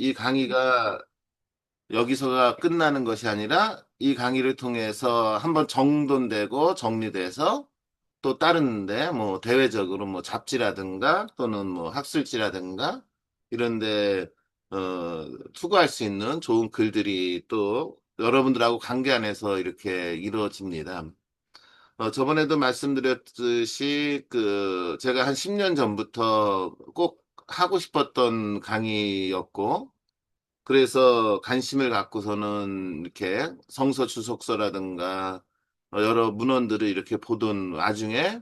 이 강의가 여기서가 끝나는 것이 아니라 이 강의를 통해서 한번 정돈되고 정리돼서 또 다른데 뭐 대외적으로 뭐 잡지라든가 또는 뭐 학술지라든가 이런데 투고할 수 있는 좋은 글들이 또 여러분들하고 관계 안에서 이렇게 이루어집니다. 저번에도 말씀드렸듯이 제가 한 10년 전부터 꼭 하고 싶었던 강의였고 그래서 관심을 갖고서는 이렇게 성서 주석서라든가 여러 문헌들을 이렇게 보던 와중에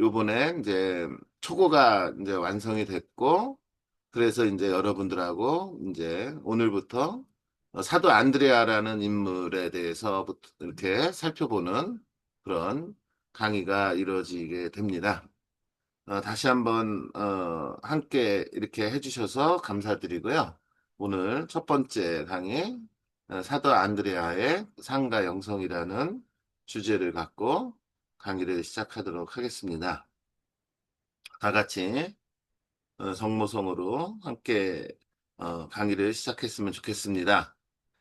요번에 이제 초고가 이제 완성이 됐고 그래서 이제 여러분들하고 이제 오늘부터 사도 안드레아라는 인물에 대해서 이렇게 살펴보는 그런 강의가 이루어지게 됩니다. 다시 한번 함께 이렇게 해주셔서 감사드리고요. 오늘 첫 번째 강의 사도 안드레아의 상가 영성이라는 주제를 갖고 강의를 시작하도록 하겠습니다. 다 같이 성모성으로 함께 강의를 시작했으면 좋겠습니다.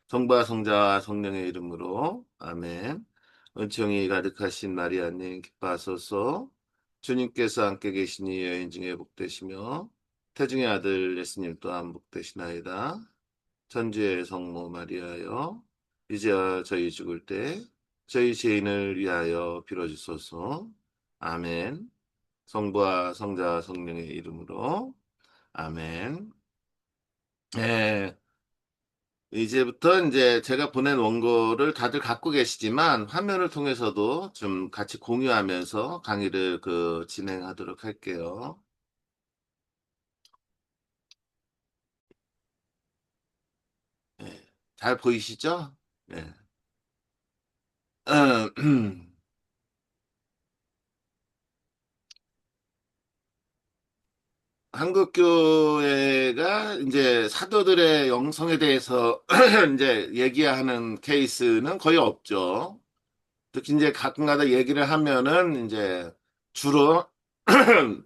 성부와 성자와 성령의 이름으로 아멘. 은총이 가득하신 마리아님 기뻐하소서. 주님께서 함께 계시니 여인 중에 복되시며 태중의 아들 예수님 또한 복되시나이다. 천주의 성모 마리아여 이제와 저희 죽을 때 저희 죄인을 위하여 빌어주소서. 아멘. 성부와 성자와 성령의 이름으로 아멘. 네. 이제부터 이제 제가 보낸 원고를 다들 갖고 계시지만 화면을 통해서도 좀 같이 공유하면서 강의를 진행하도록 할게요. 네. 잘 보이시죠? 네. 한국교회가 이제 사도들의 영성에 대해서 이제 얘기하는 케이스는 거의 없죠. 특히 이제 가끔가다 얘기를 하면은 이제 주로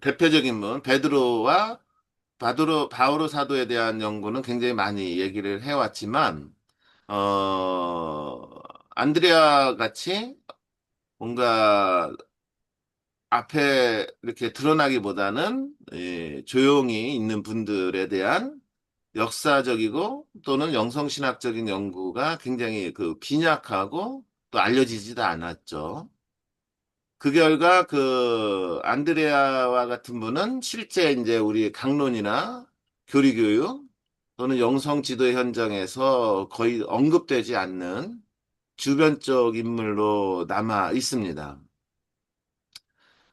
대표적인 분 베드로와 바오로 사도에 대한 연구는 굉장히 많이 얘기를 해왔지만 어 안드레아 같이 뭔가 앞에 이렇게 드러나기보다는 조용히 있는 분들에 대한 역사적이고 또는 영성신학적인 연구가 굉장히 빈약하고 또 알려지지도 않았죠. 그 결과 안드레아와 같은 분은 실제 이제 우리 강론이나 교리교육 또는 영성 지도 현장에서 거의 언급되지 않는 주변적 인물로 남아 있습니다.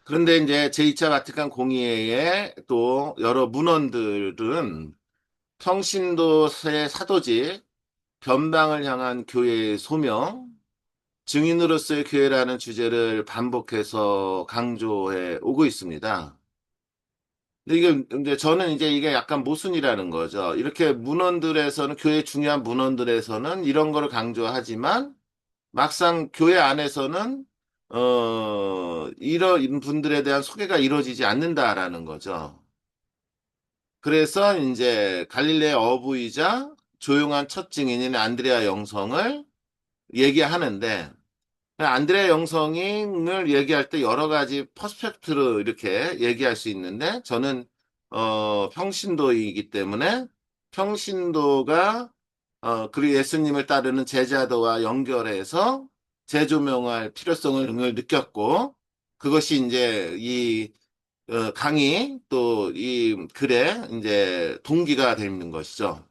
그런데 이제 제2차 바티칸 공의회의 또 여러 문헌들은 평신도의 사도직, 변방을 향한 교회의 소명, 증인으로서의 교회라는 주제를 반복해서 강조해 오고 있습니다. 근데 이제 저는 이제 이게 약간 모순이라는 거죠. 이렇게 문헌들에서는, 교회 중요한 문헌들에서는 이런 거를 강조하지만 막상 교회 안에서는, 이런 분들에 대한 소개가 이루어지지 않는다라는 거죠. 그래서 이제 갈릴레의 어부이자 조용한 첫 증인인 안드레아 영성을 얘기하는데, 안드레아 영성을 얘기할 때 여러 가지 퍼스펙트로 이렇게 얘기할 수 있는데, 저는, 평신도이기 때문에, 평신도가, 그리고 예수님을 따르는 제자도와 연결해서 재조명할 필요성을 느꼈고, 그것이 이제 강의, 또 이 글의 이제 동기가 되는 것이죠.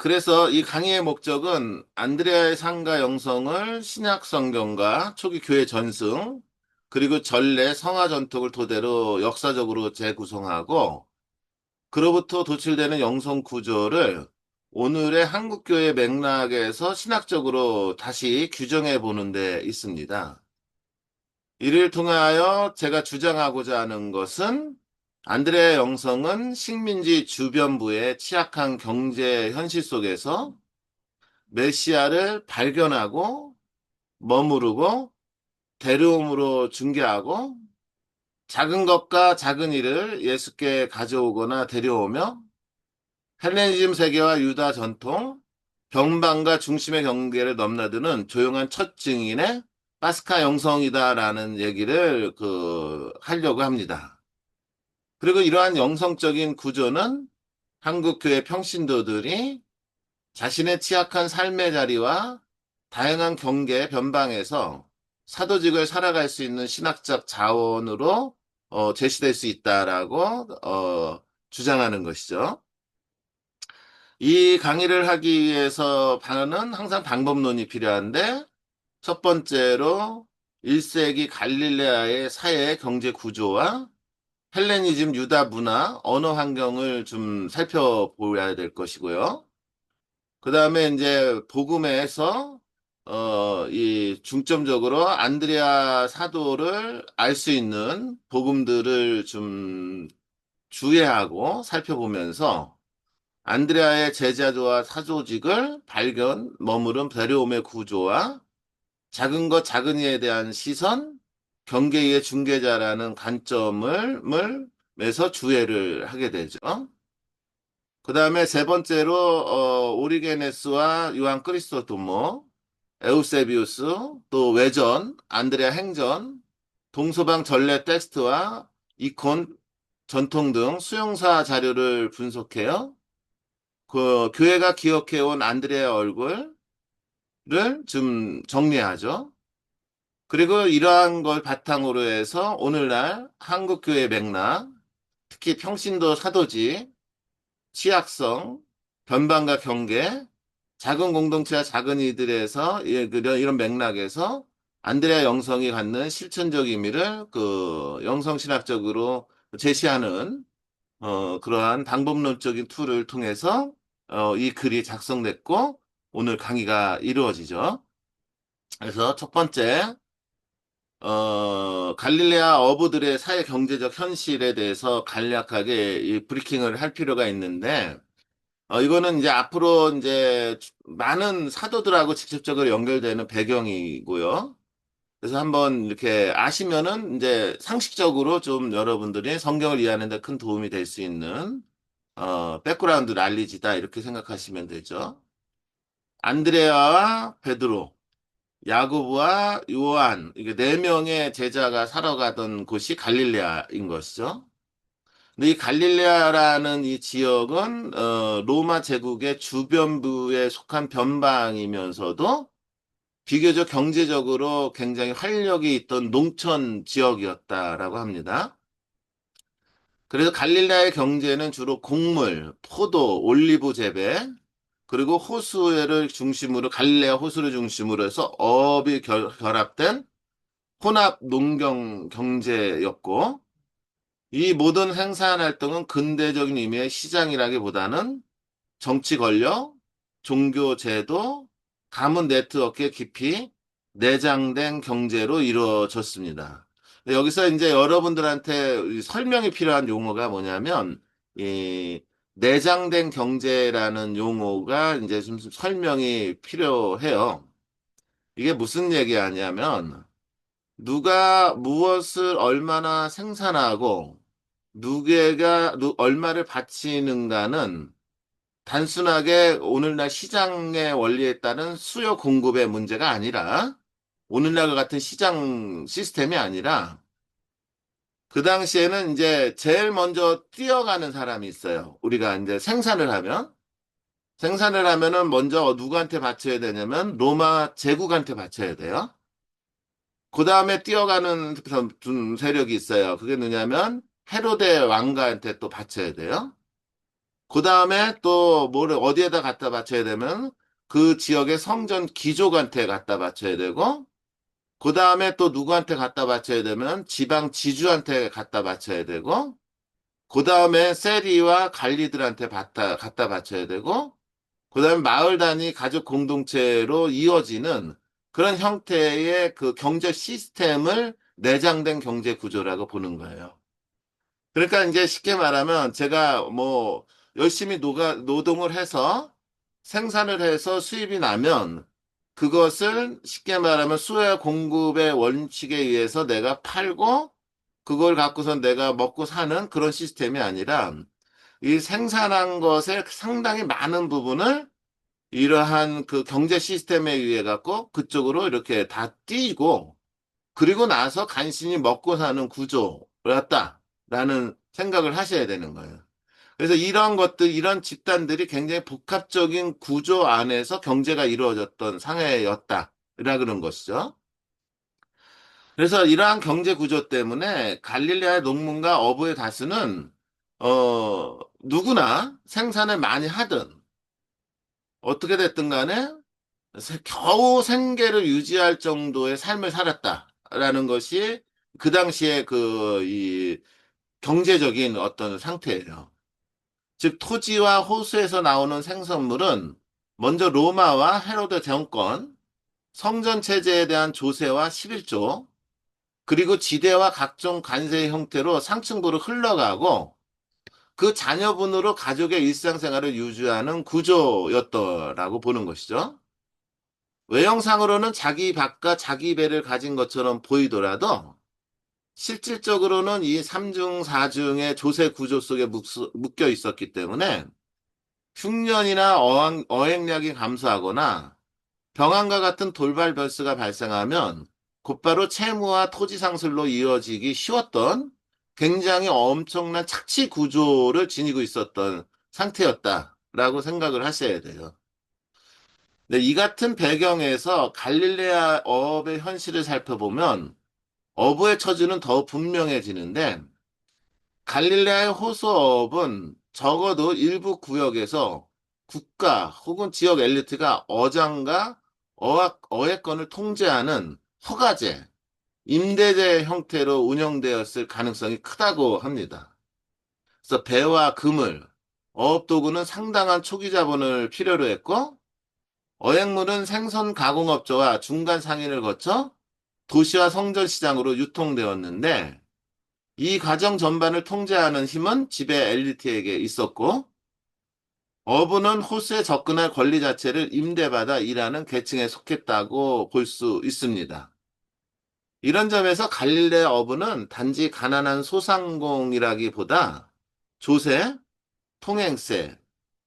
그래서 이 강의의 목적은 안드레아의 상가 영성을 신약 성경과 초기 교회 전승, 그리고 전래 성화 전통을 토대로 역사적으로 재구성하고, 그로부터 도출되는 영성 구조를 오늘의 한국교회 맥락에서 신학적으로 다시 규정해 보는 데 있습니다. 이를 통하여 제가 주장하고자 하는 것은 안드레아 영성은 식민지 주변부의 취약한 경제 현실 속에서 메시아를 발견하고 머무르고 데려옴으로 중개하고 작은 것과 작은 일을 예수께 가져오거나 데려오며 헬레니즘 세계와 유다 전통, 변방과 중심의 경계를 넘나드는 조용한 첫 증인의 파스카 영성이다라는 얘기를 하려고 합니다. 그리고 이러한 영성적인 구조는 한국 교회 평신도들이 자신의 취약한 삶의 자리와 다양한 경계 변방에서 사도직을 살아갈 수 있는 신학적 자원으로 제시될 수 있다라고 주장하는 것이죠. 이 강의를 하기 위해서 는 항상 방법론이 필요한데 첫 번째로 1세기 갈릴레아의 사회 경제 구조와 헬레니즘 유다 문화, 언어 환경을 좀 살펴보아야 될 것이고요. 그 다음에 이제 복음에서 이 중점적으로 안드레아 사도를 알 수 있는 복음들을 좀 주의하고 살펴보면서 안드레아의 제자도와 사조직을 발견, 머무름, 데려옴의 구조와 작은 것 작은 이에 대한 시선, 경계의 중개자라는 관점을 매서 주의를 하게 되죠. 그 다음에 세 번째로 오리게네스와 요한 크리스토토모, 에우세비우스, 또 외전, 안드레아 행전, 동서방 전래 텍스트와 이콘, 전통 등 수용사 자료를 분석해요. 교회가 기억해온 안드레아 얼굴을 좀 정리하죠. 그리고 이러한 걸 바탕으로 해서 오늘날 한국교회 맥락, 특히 평신도 사도지, 취약성, 변방과 경계, 작은 공동체와 작은 이들에서 이런 맥락에서 안드레아 영성이 갖는 실천적 의미를 영성신학적으로 제시하는 그러한 방법론적인 툴을 통해서 이 글이 작성됐고 오늘 강의가 이루어지죠. 그래서 첫 번째 갈릴레아 어부들의 사회 경제적 현실에 대해서 간략하게 이 브리킹을 할 필요가 있는데 이거는 이제 앞으로 이제 많은 사도들하고 직접적으로 연결되는 배경이고요. 그래서 한번 이렇게 아시면은 이제 상식적으로 좀 여러분들이 성경을 이해하는 데 큰 도움이 될 수 있는 백그라운드 난리지다 이렇게 생각하시면 되죠. 안드레아와 베드로, 야고보와 요한 이게 네 명의 제자가 살아가던 곳이 갈릴레아인 것이죠. 근데 이 갈릴레아라는 이 지역은 로마 제국의 주변부에 속한 변방이면서도 비교적 경제적으로 굉장히 활력이 있던 농촌 지역이었다라고 합니다. 그래서 갈릴레아의 경제는 주로 곡물, 포도, 올리브 재배, 그리고 호수를 중심으로 갈릴레아 호수를 중심으로 해서 어업이 결합된 혼합 농경 경제였고 이 모든 생산 활동은 근대적인 의미의 시장이라기보다는 정치 권력, 종교 제도, 가문 네트워크의 깊이 내장된 경제로 이루어졌습니다. 여기서 이제 여러분들한테 설명이 필요한 용어가 뭐냐면, 이 내장된 경제라는 용어가 이제 좀 설명이 필요해요. 이게 무슨 얘기하냐면, 누가 무엇을 얼마나 생산하고, 누구가 얼마를 바치는가는 단순하게 오늘날 시장의 원리에 따른 수요 공급의 문제가 아니라 오늘날과 같은 시장 시스템이 아니라 그 당시에는 이제 제일 먼저 뛰어가는 사람이 있어요. 우리가 이제 생산을 하면은 먼저 누구한테 바쳐야 되냐면 로마 제국한테 바쳐야 돼요. 그 다음에 뛰어가는 세력이 있어요. 그게 누냐면 헤로데 왕가한테 또 바쳐야 돼요. 그 다음에 또 뭐를 어디에다 갖다 바쳐야 되면 그 지역의 성전 귀족한테 갖다 바쳐야 되고 그 다음에 또 누구한테 갖다 바쳐야 되면 지방 지주한테 갖다 바쳐야 되고 그 다음에 세리와 관리들한테 갖다 바쳐야 되고 그 다음에 마을 단위 가족 공동체로 이어지는 그런 형태의 그 경제 시스템을 내장된 경제 구조라고 보는 거예요. 그러니까 이제 쉽게 말하면 제가 뭐 열심히 노동을 해서 생산을 해서 수입이 나면 그것을 쉽게 말하면 수요와 공급의 원칙에 의해서 내가 팔고 그걸 갖고선 내가 먹고 사는 그런 시스템이 아니라 이 생산한 것의 상당히 많은 부분을 이러한 그 경제 시스템에 의해 갖고 그쪽으로 이렇게 다 띄고 그리고 나서 간신히 먹고 사는 구조였다라는 생각을 하셔야 되는 거예요. 그래서 이런 것들, 이런 집단들이 굉장히 복합적인 구조 안에서 경제가 이루어졌던 사회였다. 라 그런 것이죠. 그래서 이러한 경제 구조 때문에 갈릴레아의 농문과 어부의 다스는, 누구나 생산을 많이 하든, 어떻게 됐든 간에 겨우 생계를 유지할 정도의 삶을 살았다라는 것이 그 당시에 이 경제적인 어떤 상태예요. 즉, 토지와 호수에서 나오는 생선물은 먼저 로마와 헤로드 정권, 성전 체제에 대한 조세와 11조, 그리고 지대와 각종 관세의 형태로 상층부로 흘러가고 그 자녀분으로 가족의 일상생활을 유지하는 구조였더라고 보는 것이죠. 외형상으로는 자기 밭과 자기 배를 가진 것처럼 보이더라도 실질적으로는 이 3중, 4중의 조세 구조 속에 묶여 있었기 때문에 흉년이나 어획량이 감소하거나 병환과 같은 돌발 변수가 발생하면 곧바로 채무와 토지 상술로 이어지기 쉬웠던 굉장히 엄청난 착취 구조를 지니고 있었던 상태였다라고 생각을 하셔야 돼요. 네, 이 같은 배경에서 갈릴레아 어업의 현실을 살펴보면 어부의 처지는 더 분명해지는데 갈릴레아의 호수어업은 적어도 일부 구역에서 국가 혹은 지역 엘리트가 어장과 어획권을 통제하는 허가제, 임대제 형태로 운영되었을 가능성이 크다고 합니다. 그래서 배와 그물, 어업도구는 상당한 초기 자본을 필요로 했고 어획물은 생선 가공업자와 중간 상인을 거쳐 도시와 성전 시장으로 유통되었는데 이 과정 전반을 통제하는 힘은 지배 엘리트에게 있었고 어부는 호수에 접근할 권리 자체를 임대받아 일하는 계층에 속했다고 볼 수 있습니다. 이런 점에서 갈릴레 어부는 단지 가난한 소상공이라기보다 조세, 통행세,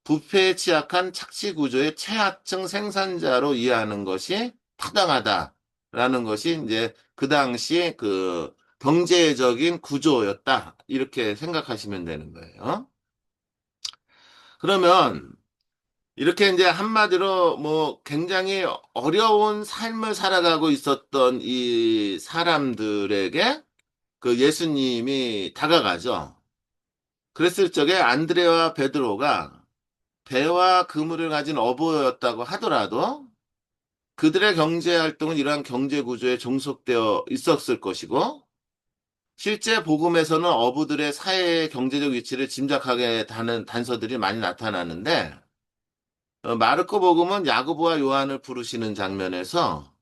부패에 취약한 착취 구조의 최하층 생산자로 이해하는 것이 타당하다라는 것이 이제 그 당시 경제적인 구조였다. 이렇게 생각하시면 되는 거예요. 그러면 이렇게 이제 한마디로 뭐 굉장히 어려운 삶을 살아가고 있었던 이 사람들에게 그 예수님이 다가가죠. 그랬을 적에 안드레와 베드로가 배와 그물을 가진 어부였다고 하더라도 그들의 경제 활동은 이러한 경제 구조에 종속되어 있었을 것이고 실제 복음에서는 어부들의 사회의 경제적 위치를 짐작하게 하는 단서들이 많이 나타나는데 마르코 복음은 야고보와 요한을 부르시는 장면에서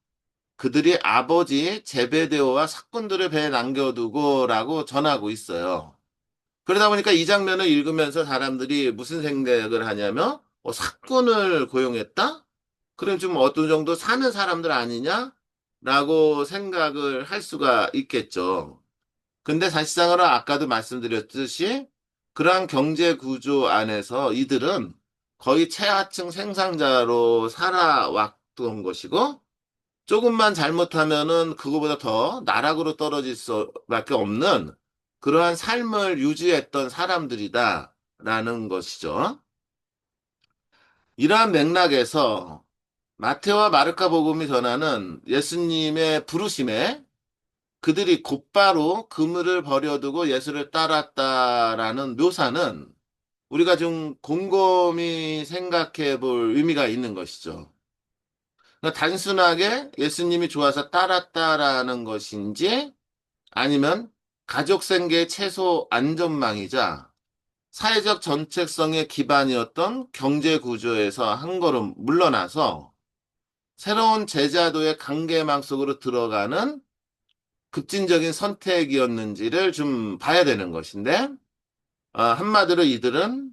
그들이 아버지 제베데오와 사꾼들을 배에 남겨두고라고 전하고 있어요. 그러다 보니까 이 장면을 읽으면서 사람들이 무슨 생각을 하냐면 사꾼을 고용했다? 그럼 좀 어떤 정도 사는 사람들 아니냐? 라고 생각을 할 수가 있겠죠. 근데 사실상으로 아까도 말씀드렸듯이 그러한 경제 구조 안에서 이들은 거의 최하층 생산자로 살아왔던 것이고 조금만 잘못하면은 그거보다 더 나락으로 떨어질 수밖에 없는 그러한 삶을 유지했던 사람들이다라는 것이죠. 이러한 맥락에서 마테오와 마르카 복음이 전하는 예수님의 부르심에 그들이 곧바로 그물을 버려두고 예수를 따랐다라는 묘사는 우리가 좀 곰곰이 생각해 볼 의미가 있는 것이죠. 그러니까 단순하게 예수님이 좋아서 따랐다라는 것인지 아니면 가족 생계의 최소 안전망이자 사회적 정체성의 기반이었던 경제 구조에서 한 걸음 물러나서 새로운 제자도의 관계망 속으로 들어가는 급진적인 선택이었는지를 좀 봐야 되는 것인데, 한마디로 이들은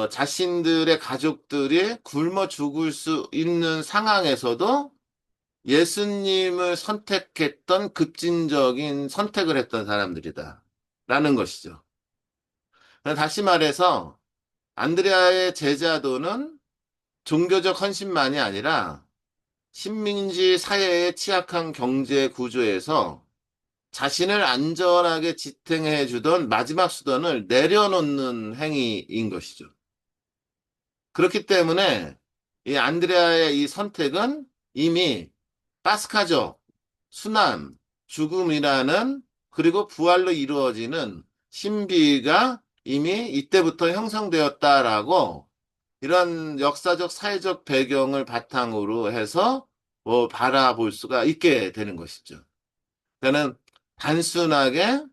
자신들의 가족들이 굶어 죽을 수 있는 상황에서도 예수님을 선택했던 급진적인 선택을 했던 사람들이다. 라는 것이죠. 다시 말해서 안드레아의 제자도는 종교적 헌신만이 아니라 식민지 사회의 취약한 경제 구조에서 자신을 안전하게 지탱해 주던 마지막 수단을 내려놓는 행위인 것이죠. 그렇기 때문에 이 안드레아의 이 선택은 이미 파스카적 순환, 죽음이라는 그리고 부활로 이루어지는 신비가 이미 이때부터 형성되었다라고 이런 역사적 사회적 배경을 바탕으로 해서 뭐 바라볼 수가 있게 되는 것이죠. 그러니까는 단순하게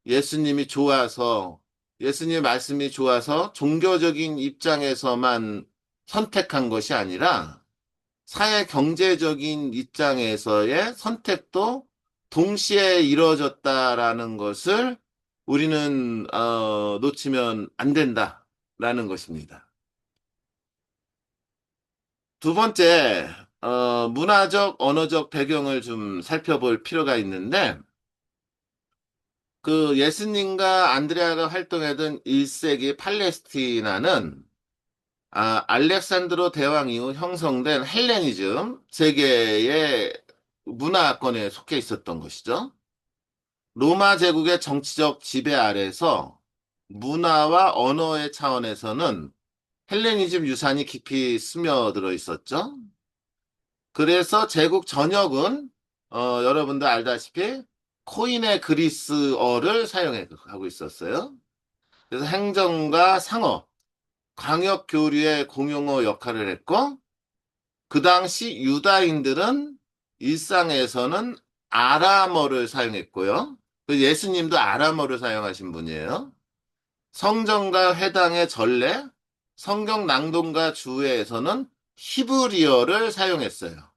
예수님이 좋아서 예수님의 말씀이 좋아서 종교적인 입장에서만 선택한 것이 아니라 사회 경제적인 입장에서의 선택도 동시에 이루어졌다라는 것을 우리는 놓치면 안 된다라는 것입니다. 두 번째, 문화적, 언어적 배경을 좀 살펴볼 필요가 있는데, 그 예수님과 안드레아가 활동하던 1세기 팔레스티나는 알렉산드로 대왕 이후 형성된 헬레니즘 세계의 문화권에 속해 있었던 것이죠. 로마 제국의 정치적 지배 아래서 문화와 언어의 차원에서는 헬레니즘 유산이 깊이 스며들어 있었죠. 그래서 제국 전역은 여러분도 알다시피 코인의 그리스어를 사용하고 있었어요. 그래서 행정과 상업, 광역 교류의 공용어 역할을 했고 그 당시 유다인들은 일상에서는 아람어를 사용했고요. 그 예수님도 아람어를 사용하신 분이에요. 성전과 회당의 전례, 성경 낭독과 주회에서는 히브리어를 사용했어요.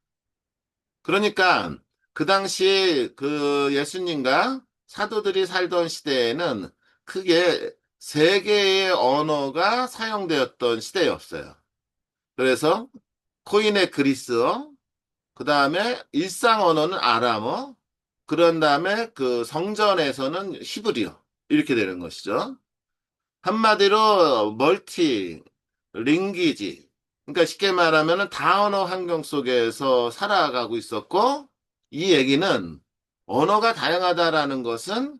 그러니까 그 당시 그 예수님과 사도들이 살던 시대에는 크게 세 개의 언어가 사용되었던 시대였어요. 그래서 코인의 그리스어, 그 다음에 일상 언어는 아람어, 그런 다음에 그 성전에서는 히브리어 이렇게 되는 것이죠. 한마디로 멀티 링귀지, 그러니까 쉽게 말하면 다언어 환경 속에서 살아가고 있었고 이 얘기는 언어가 다양하다라는 것은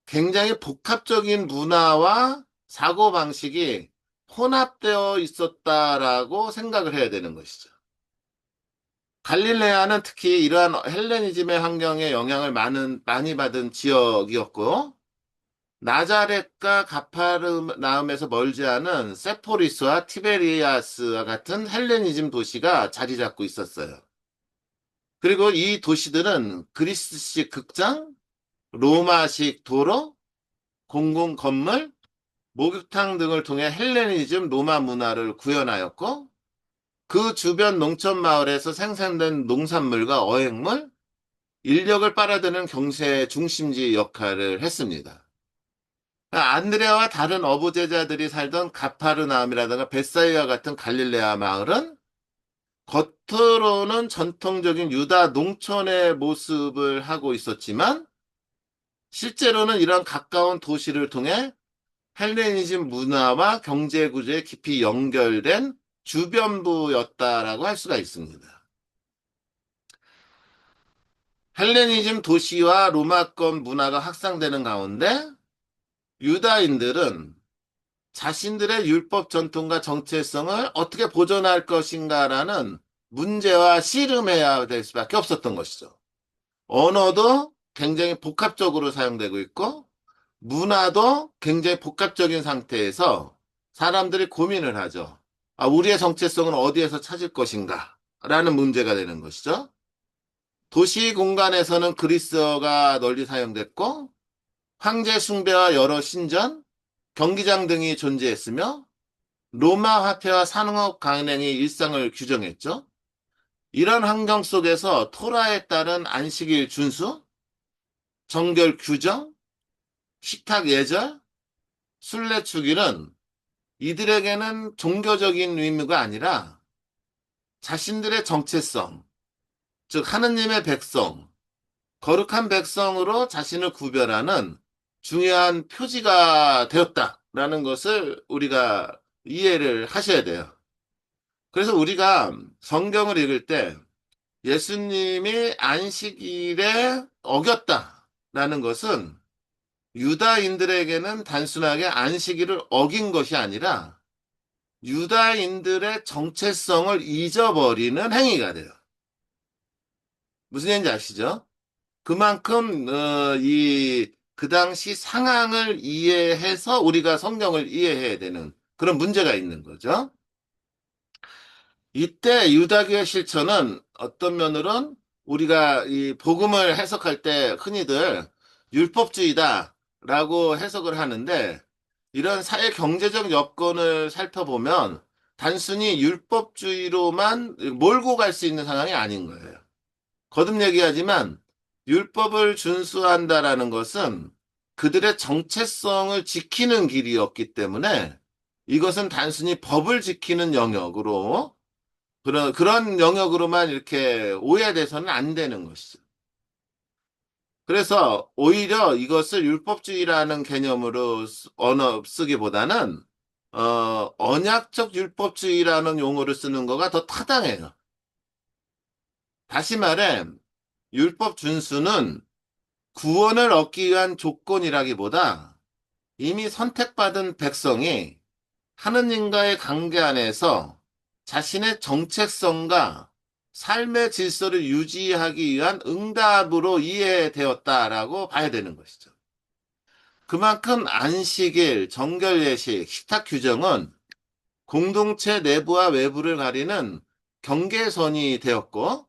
굉장히 복합적인 문화와 사고방식이 혼합되어 있었다라고 생각을 해야 되는 것이죠. 갈릴레아는 특히 이러한 헬레니즘의 환경에 영향을 많이 받은 지역이었고, 나자렛과 가파르나움에서 멀지 않은 세포리스와 티베리아스와 같은 헬레니즘 도시가 자리 잡고 있었어요. 그리고 이 도시들은 그리스식 극장, 로마식 도로, 공공 건물, 목욕탕 등을 통해 헬레니즘 로마 문화를 구현하였고, 그 주변 농촌 마을에서 생산된 농산물과 어획물, 인력을 빨아드는 경제 중심지 역할을 했습니다. 안드레아와 다른 어부제자들이 살던 가파르나움이라든가 벳사이와 같은 갈릴레아 마을은 겉으로는 전통적인 유다 농촌의 모습을 하고 있었지만 실제로는 이런 가까운 도시를 통해 헬레니즘 문화와 경제 구조에 깊이 연결된 주변부였다라고 할 수가 있습니다. 헬레니즘 도시와 로마권 문화가 확산되는 가운데 유다인들은 자신들의 율법 전통과 정체성을 어떻게 보존할 것인가라는 문제와 씨름해야 될 수밖에 없었던 것이죠. 언어도 굉장히 복합적으로 사용되고 있고 문화도 굉장히 복합적인 상태에서 사람들이 고민을 하죠. 우리의 정체성은 어디에서 찾을 것인가? 라는 문제가 되는 것이죠. 도시 공간에서는 그리스어가 널리 사용됐고 황제 숭배와 여러 신전, 경기장 등이 존재했으며 로마 화폐와 산업 강행이 일상을 규정했죠. 이런 환경 속에서 토라에 따른 안식일 준수, 정결 규정, 식탁 예절, 순례 축일은 이들에게는 종교적인 의무가 아니라 자신들의 정체성, 즉 하느님의 백성, 거룩한 백성으로 자신을 구별하는 중요한 표지가 되었다라는 것을 우리가 이해를 하셔야 돼요. 그래서 우리가 성경을 읽을 때 예수님이 안식일에 어겼다라는 것은 유다인들에게는 단순하게 안식일을 어긴 것이 아니라 유다인들의 정체성을 잊어버리는 행위가 돼요. 무슨 얘기인지 아시죠? 그만큼 그 당시 상황을 이해해서 우리가 성경을 이해해야 되는 그런 문제가 있는 거죠. 이때 유다교의 실천은 어떤 면으로는 우리가 이 복음을 해석할 때 흔히들 율법주의다라고 해석을 하는데 이런 사회 경제적 여건을 살펴보면 단순히 율법주의로만 몰고 갈 수 있는 상황이 아닌 거예요. 거듭 얘기하지만 율법을 준수한다라는 것은 그들의 정체성을 지키는 길이었기 때문에 이것은 단순히 법을 지키는 영역으로 그런 영역으로만 이렇게 오해돼서는 안 되는 것이죠. 그래서 오히려 이것을 율법주의라는 개념으로 언어 쓰기보다는 언약적 율법주의라는 용어를 쓰는 거가 더 타당해요. 다시 말해 율법 준수는 구원을 얻기 위한 조건이라기보다 이미 선택받은 백성이 하느님과의 관계 안에서 자신의 정체성과 삶의 질서를 유지하기 위한 응답으로 이해되었다라고 봐야 되는 것이죠. 그만큼 안식일, 정결예식, 식탁 규정은 공동체 내부와 외부를 가리는 경계선이 되었고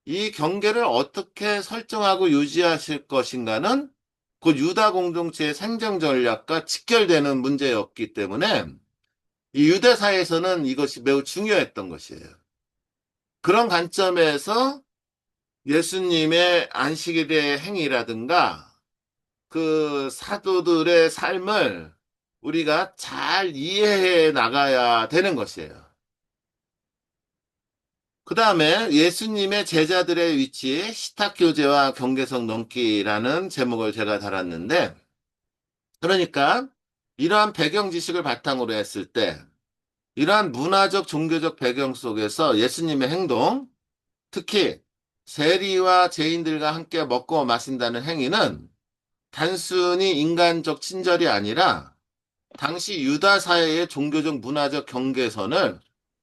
이 경계를 어떻게 설정하고 유지하실 것인가는 곧 유다 공동체의 생존 전략과 직결되는 문제였기 때문에 이 유대사에서는 이것이 매우 중요했던 것이에요. 그런 관점에서 예수님의 안식일의 행위라든가 그 사도들의 삶을 우리가 잘 이해해 나가야 되는 것이에요. 그 다음에 예수님의 제자들의 위치에 시탁교제와 경계성 넘기라는 제목을 제가 달았는데, 그러니까 이러한 배경 지식을 바탕으로 했을 때, 이러한 문화적 종교적 배경 속에서 예수님의 행동, 특히 세리와 죄인들과 함께 먹고 마신다는 행위는 단순히 인간적 친절이 아니라 당시 유다 사회의 종교적 문화적 경계선을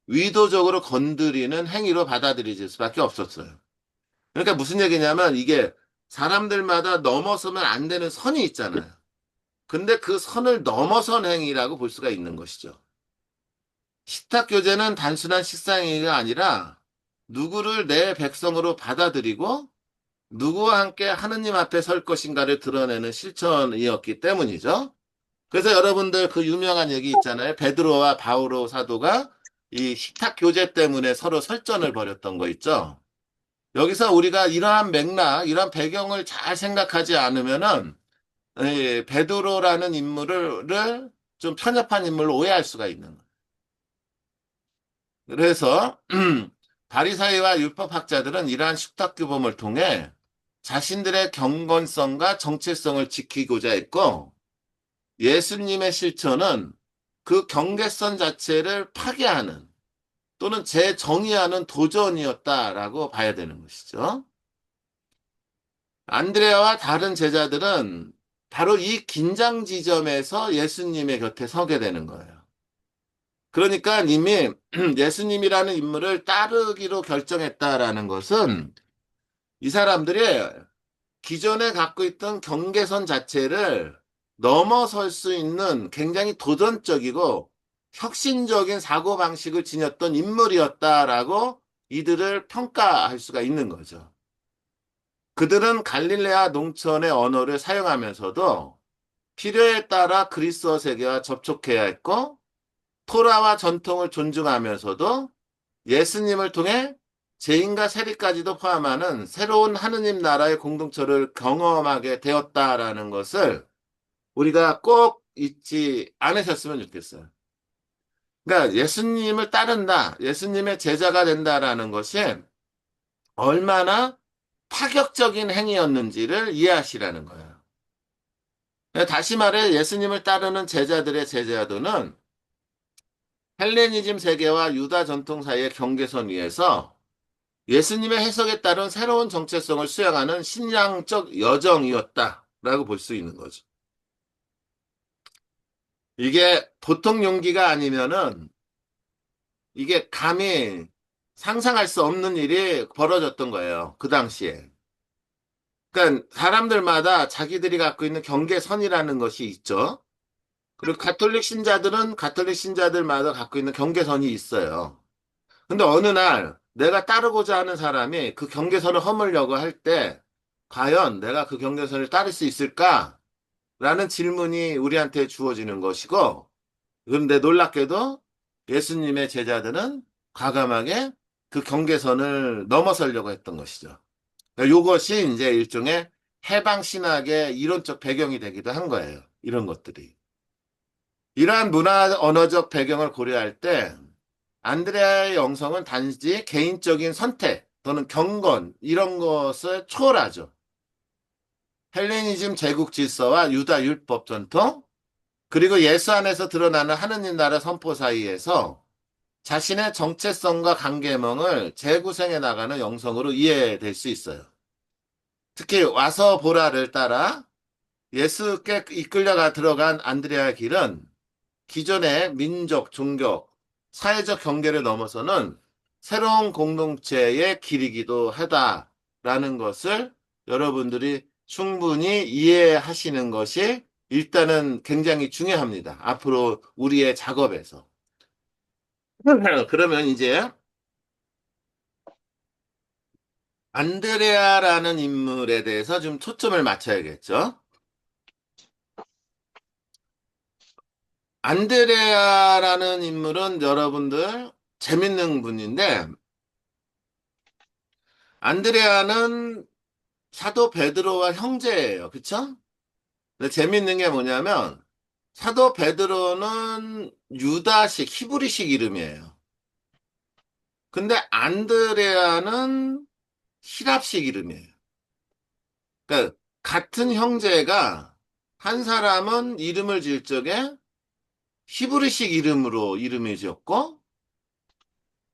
의도적으로 건드리는 행위로 받아들여질 수밖에 없었어요. 그러니까 무슨 얘기냐면 이게 사람들마다 넘어서면 안 되는 선이 있잖아요. 근데 그 선을 넘어선 행위라고 볼 수가 있는 것이죠. 식탁 교제는 단순한 식사 행위가 아니라 누구를 내 백성으로 받아들이고 누구와 함께 하느님 앞에 설 것인가를 드러내는 실천이었기 때문이죠. 그래서 여러분들 그 유명한 얘기 있잖아요. 베드로와 바오로 사도가 이 식탁 교제 때문에 서로 설전을 벌였던 거 있죠. 여기서 우리가 이러한 맥락, 이러한 배경을 잘 생각하지 않으면은 이 베드로라는 인물을 좀 편협한 인물로 오해할 수가 있는 거예요. 그래서 바리사이와 율법학자들은 이러한 식탁 규범을 통해 자신들의 경건성과 정체성을 지키고자 했고 예수님의 실천은 그 경계선 자체를 파괴하는 또는 재정의하는 도전이었다라고 봐야 되는 것이죠. 안드레아와 다른 제자들은 바로 이 긴장 지점에서 예수님의 곁에 서게 되는 거예요. 그러니까 이미 예수님이라는 인물을 따르기로 결정했다라는 것은 이 사람들이 기존에 갖고 있던 경계선 자체를 넘어설 수 있는 굉장히 도전적이고 혁신적인 사고방식을 지녔던 인물이었다라고 이들을 평가할 수가 있는 거죠. 그들은 갈릴레아 농촌의 언어를 사용하면서도 필요에 따라 그리스어 세계와 접촉해야 했고 토라와 전통을 존중하면서도 예수님을 통해 죄인과 세리까지도 포함하는 새로운 하느님 나라의 공동체를 경험하게 되었다라는 것을 우리가 꼭 잊지 않으셨으면 좋겠어요. 그러니까 예수님을 따른다, 예수님의 제자가 된다라는 것이 얼마나 파격적인 행위였는지를 이해하시라는 거예요. 다시 말해 예수님을 따르는 제자들의 제자도는 헬레니즘 세계와 유다 전통 사이의 경계선 위에서 예수님의 해석에 따른 새로운 정체성을 수양하는 신앙적 여정이었다라고 볼 수 있는 거죠. 이게 보통 용기가 아니면은 이게 감히 상상할 수 없는 일이 벌어졌던 거예요. 그 당시에. 그러니까 사람들마다 자기들이 갖고 있는 경계선이라는 것이 있죠. 그리고 가톨릭 신자들은 가톨릭 신자들마다 갖고 있는 경계선이 있어요. 근데 어느 날 내가 따르고자 하는 사람이 그 경계선을 허물려고 할 때 과연 내가 그 경계선을 따를 수 있을까? 라는 질문이 우리한테 주어지는 것이고 그런데 놀랍게도 예수님의 제자들은 과감하게 그 경계선을 넘어서려고 했던 것이죠. 이것이 이제 일종의 해방 신학의 이론적 배경이 되기도 한 거예요. 이런 것들이. 이러한 문화 언어적 배경을 고려할 때 안드레아의 영성은 단지 개인적인 선택 또는 경건 이런 것을 초월하죠. 헬레니즘 제국 질서와 유다 율법 전통 그리고 예수 안에서 드러나는 하느님 나라 선포 사이에서 자신의 정체성과 관계망을 재구성해 나가는 영성으로 이해될 수 있어요. 특히 와서 보라를 따라 예수께 이끌려가 들어간 안드레아의 길은 기존의 민족, 종교, 사회적 경계를 넘어서는 새로운 공동체의 길이기도 하다라는 것을 여러분들이 충분히 이해하시는 것이 일단은 굉장히 중요합니다. 앞으로 우리의 작업에서. 그러면 이제 안드레아라는 인물에 대해서 좀 초점을 맞춰야겠죠. 안드레아라는 인물은 여러분들 재밌는 분인데 안드레아는 사도 베드로와 형제예요. 그쵸? 근데 재밌는 게 뭐냐면 사도 베드로는 유다식, 히브리식 이름이에요. 근데 안드레아는 히랍식 이름이에요. 그러니까 같은 형제가 한 사람은 이름을 지을 적에 히브리식 이름으로 이름을 지었고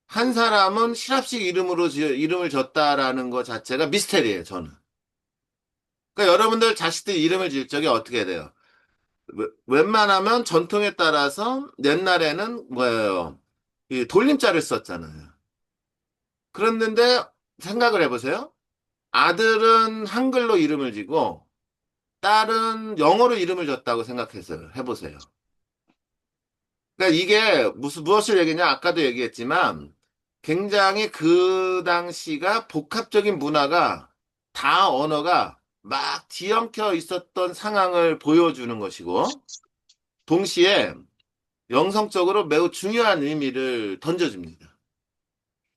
한 사람은 히랍식 이름으로 이름을 졌다라는 것 자체가 미스테리예요, 저는. 그러니까 여러분들 자식들 이름을 지을 적에 어떻게 돼요? 웬만하면 전통에 따라서 옛날에는 뭐예요? 이 돌림자를 썼잖아요. 그랬는데 생각을 해보세요. 아들은 한글로 이름을 지고 딸은 영어로 이름을 졌다고 생각해서 해보세요. 그러니까 이게 무엇을 얘기냐? 아까도 얘기했지만 굉장히 그 당시가 복합적인 문화가 다 언어가 막 뒤엉켜 있었던 상황을 보여주는 것이고 동시에 영성적으로 매우 중요한 의미를 던져줍니다.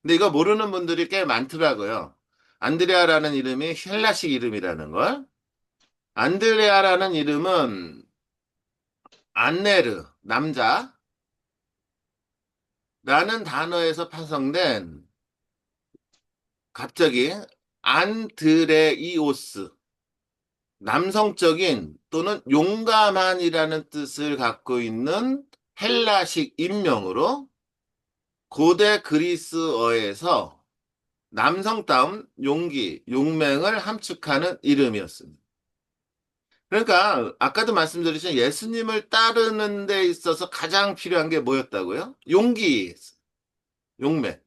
근데 이거 모르는 분들이 꽤 많더라고요. 안드레아라는 이름이 헬라식 이름이라는 걸. 안드레아라는 이름은 안네르, 남자라는 단어에서 파생된 갑자기 안드레이오스, 남성적인 또는 용감한이라는 뜻을 갖고 있는 헬라식 인명으로 고대 그리스어에서 남성다운 용기, 용맹을 함축하는 이름이었습니다. 그러니까 아까도 말씀드렸지만 예수님을 따르는 데 있어서 가장 필요한 게 뭐였다고요? 용기, 용맹.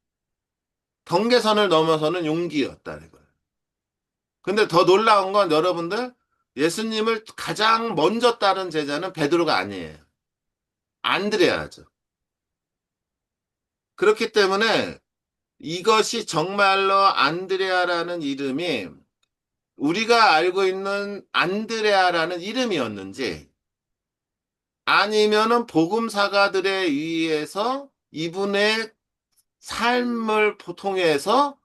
경계선을 넘어서는 용기였다는 거예요. 근데 더 놀라운 건 여러분들 예수님을 가장 먼저 따른 제자는 베드로가 아니에요. 안드레아죠. 그렇기 때문에 이것이 정말로 안드레아라는 이름이 우리가 알고 있는 안드레아라는 이름이었는지 아니면은 복음사가들에 의해서 이분의 삶을 통해서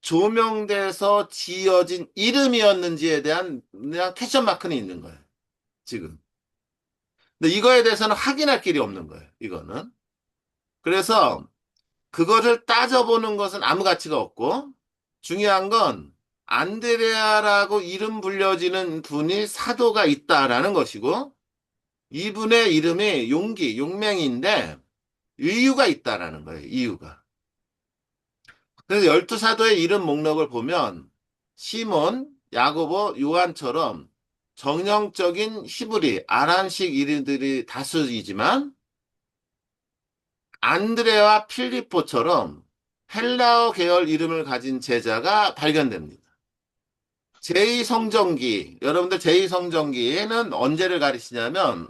조명돼서 지어진 이름이었는지에 대한 그냥 퀘션 마크는 있는 거예요. 지금. 근데 이거에 대해서는 확인할 길이 없는 거예요. 이거는. 그래서 그거를 따져보는 것은 아무 가치가 없고 중요한 건 안드레아라고 이름 불려지는 분이 사도가 있다라는 것이고 이분의 이름이 용맹인데 이유가 있다라는 거예요. 이유가. 그래서 열두 사도의 이름 목록을 보면 시몬, 야고보, 요한처럼 정형적인 히브리, 아람식 이름들이 다수이지만 안드레와 필리포처럼 헬라어 계열 이름을 가진 제자가 발견됩니다. 제2성전기, 여러분들 제2성전기에는 언제를 가리시냐면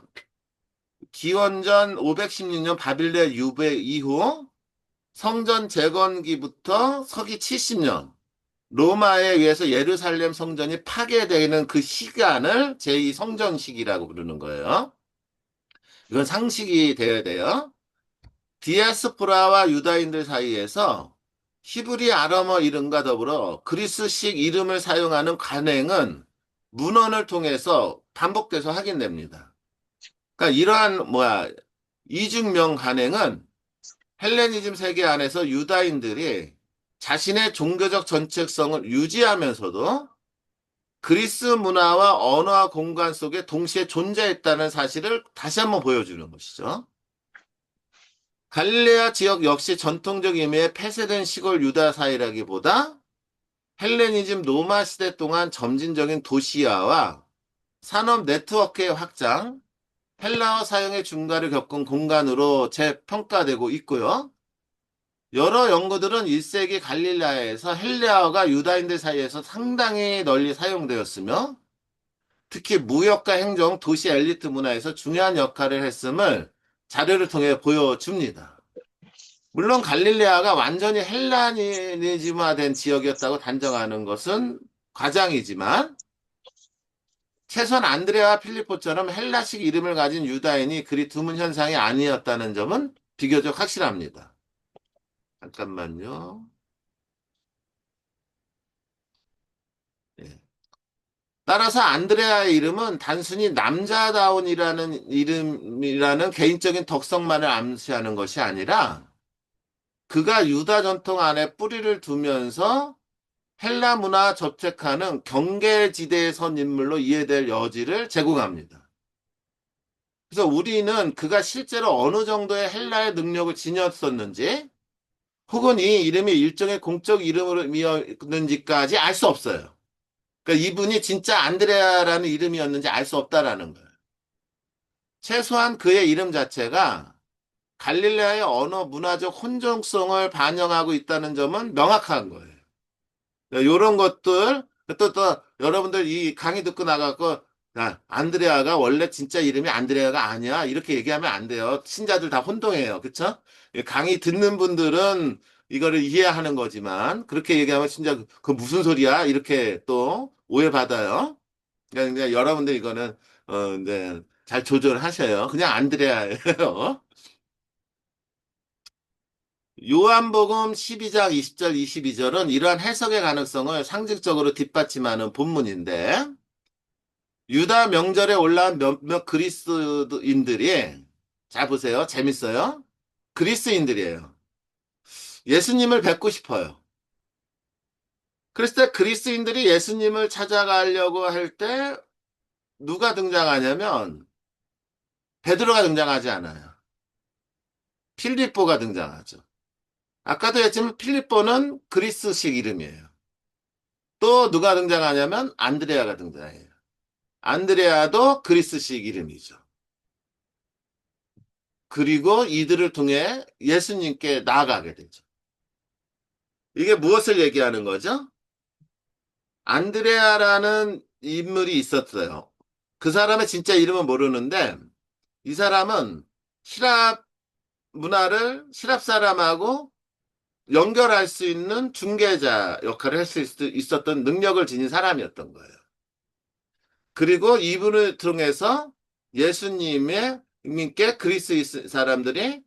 기원전 516년 바빌론 유배 이후 성전 재건기부터 서기 70년 로마에 의해서 예루살렘 성전이 파괴되는 그 시간을 제2성전 시기라고 부르는 거예요. 이건 상식이 되어야 돼요. 디아스포라와 유다인들 사이에서 히브리 아람어 이름과 더불어 그리스식 이름을 사용하는 관행은 문헌을 통해서 반복돼서 확인됩니다. 그러니까 이러한 이중명 관행은 헬레니즘 세계 안에서 유다인들이 자신의 종교적 정체성을 유지하면서도 그리스 문화와 언어와 공간 속에 동시에 존재했다는 사실을 다시 한번 보여주는 것이죠. 갈릴레아 지역 역시 전통적 의미의 폐쇄된 시골 유다 사회라기보다 헬레니즘 로마 시대 동안 점진적인 도시화와 산업 네트워크의 확장, 헬라어 사용의 증가를 겪은 공간으로 재평가되고 있고요. 여러 연구들은 1세기 갈릴레아에서 헬라어가 유다인들 사이에서 상당히 널리 사용되었으며 특히 무역과 행정, 도시 엘리트 문화에서 중요한 역할을 했음을 자료를 통해 보여줍니다. 물론 갈릴레아가 완전히 헬라니즘화된 지역이었다고 단정하는 것은 과장이지만 최소한 안드레와 필리포처럼 헬라식 이름을 가진 유다인이 그리 드문 현상이 아니었다는 점은 비교적 확실합니다. 잠깐만요. 예. 따라서 안드레아의 이름은 단순히 남자다운이라는 이름이라는 개인적인 덕성만을 암시하는 것이 아니라 그가 유다 전통 안에 뿌리를 두면서 헬라 문화 접촉하는 경계지대에 선 인물로 이해될 여지를 제공합니다. 그래서 우리는 그가 실제로 어느 정도의 헬라의 능력을 지녔었는지 혹은 이 이름이 일종의 공적 이름이었는지까지 알 수 없어요. 그러니까 이분이 진짜 안드레아라는 이름이었는지 알 수 없다라는 거예요. 최소한 그의 이름 자체가 갈릴레아의 언어 문화적 혼종성을 반영하고 있다는 점은 명확한 거예요. 이런 것들, 또, 여러분들 이 강의 듣고 나가고, 야, 안드레아가 원래 진짜 이름이 안드레아가 아니야. 이렇게 얘기하면 안 돼요. 신자들 다 혼동해요. 그쵸? 강의 듣는 분들은 이거를 이해하는 거지만, 그렇게 얘기하면 진짜 그 무슨 소리야? 이렇게 또 오해받아요. 그러니까 여러분들 이거는, 네, 잘 조절하셔요. 그냥 안드레아예요. 요한복음 12장 20절, 22절은 이러한 해석의 가능성을 상징적으로 뒷받침하는 본문인데, 유다 명절에 올라온 몇몇 그리스인들이, 자 보세요. 재밌어요. 그리스인들이에요. 예수님을 뵙고 싶어요. 그랬을 때 그리스인들이 예수님을 찾아가려고 할 때 누가 등장하냐면 베드로가 등장하지 않아요. 필립보가 등장하죠. 아까도 했지만 필립보는 그리스식 이름이에요. 또 누가 등장하냐면 안드레아가 등장해요. 안드레아도 그리스식 이름이죠. 그리고 이들을 통해 예수님께 나아가게 되죠. 이게 무엇을 얘기하는 거죠? 안드레아라는 인물이 있었어요. 그 사람의 진짜 이름은 모르는데 이 사람은希랍 문화를希랍 사람하고 연결할 수 있는 중개자 역할을 할 수 있었던 능력을 지닌 사람이었던 거예요. 그리고 이분을 통해서 예수님의 님께 그리스 사람들이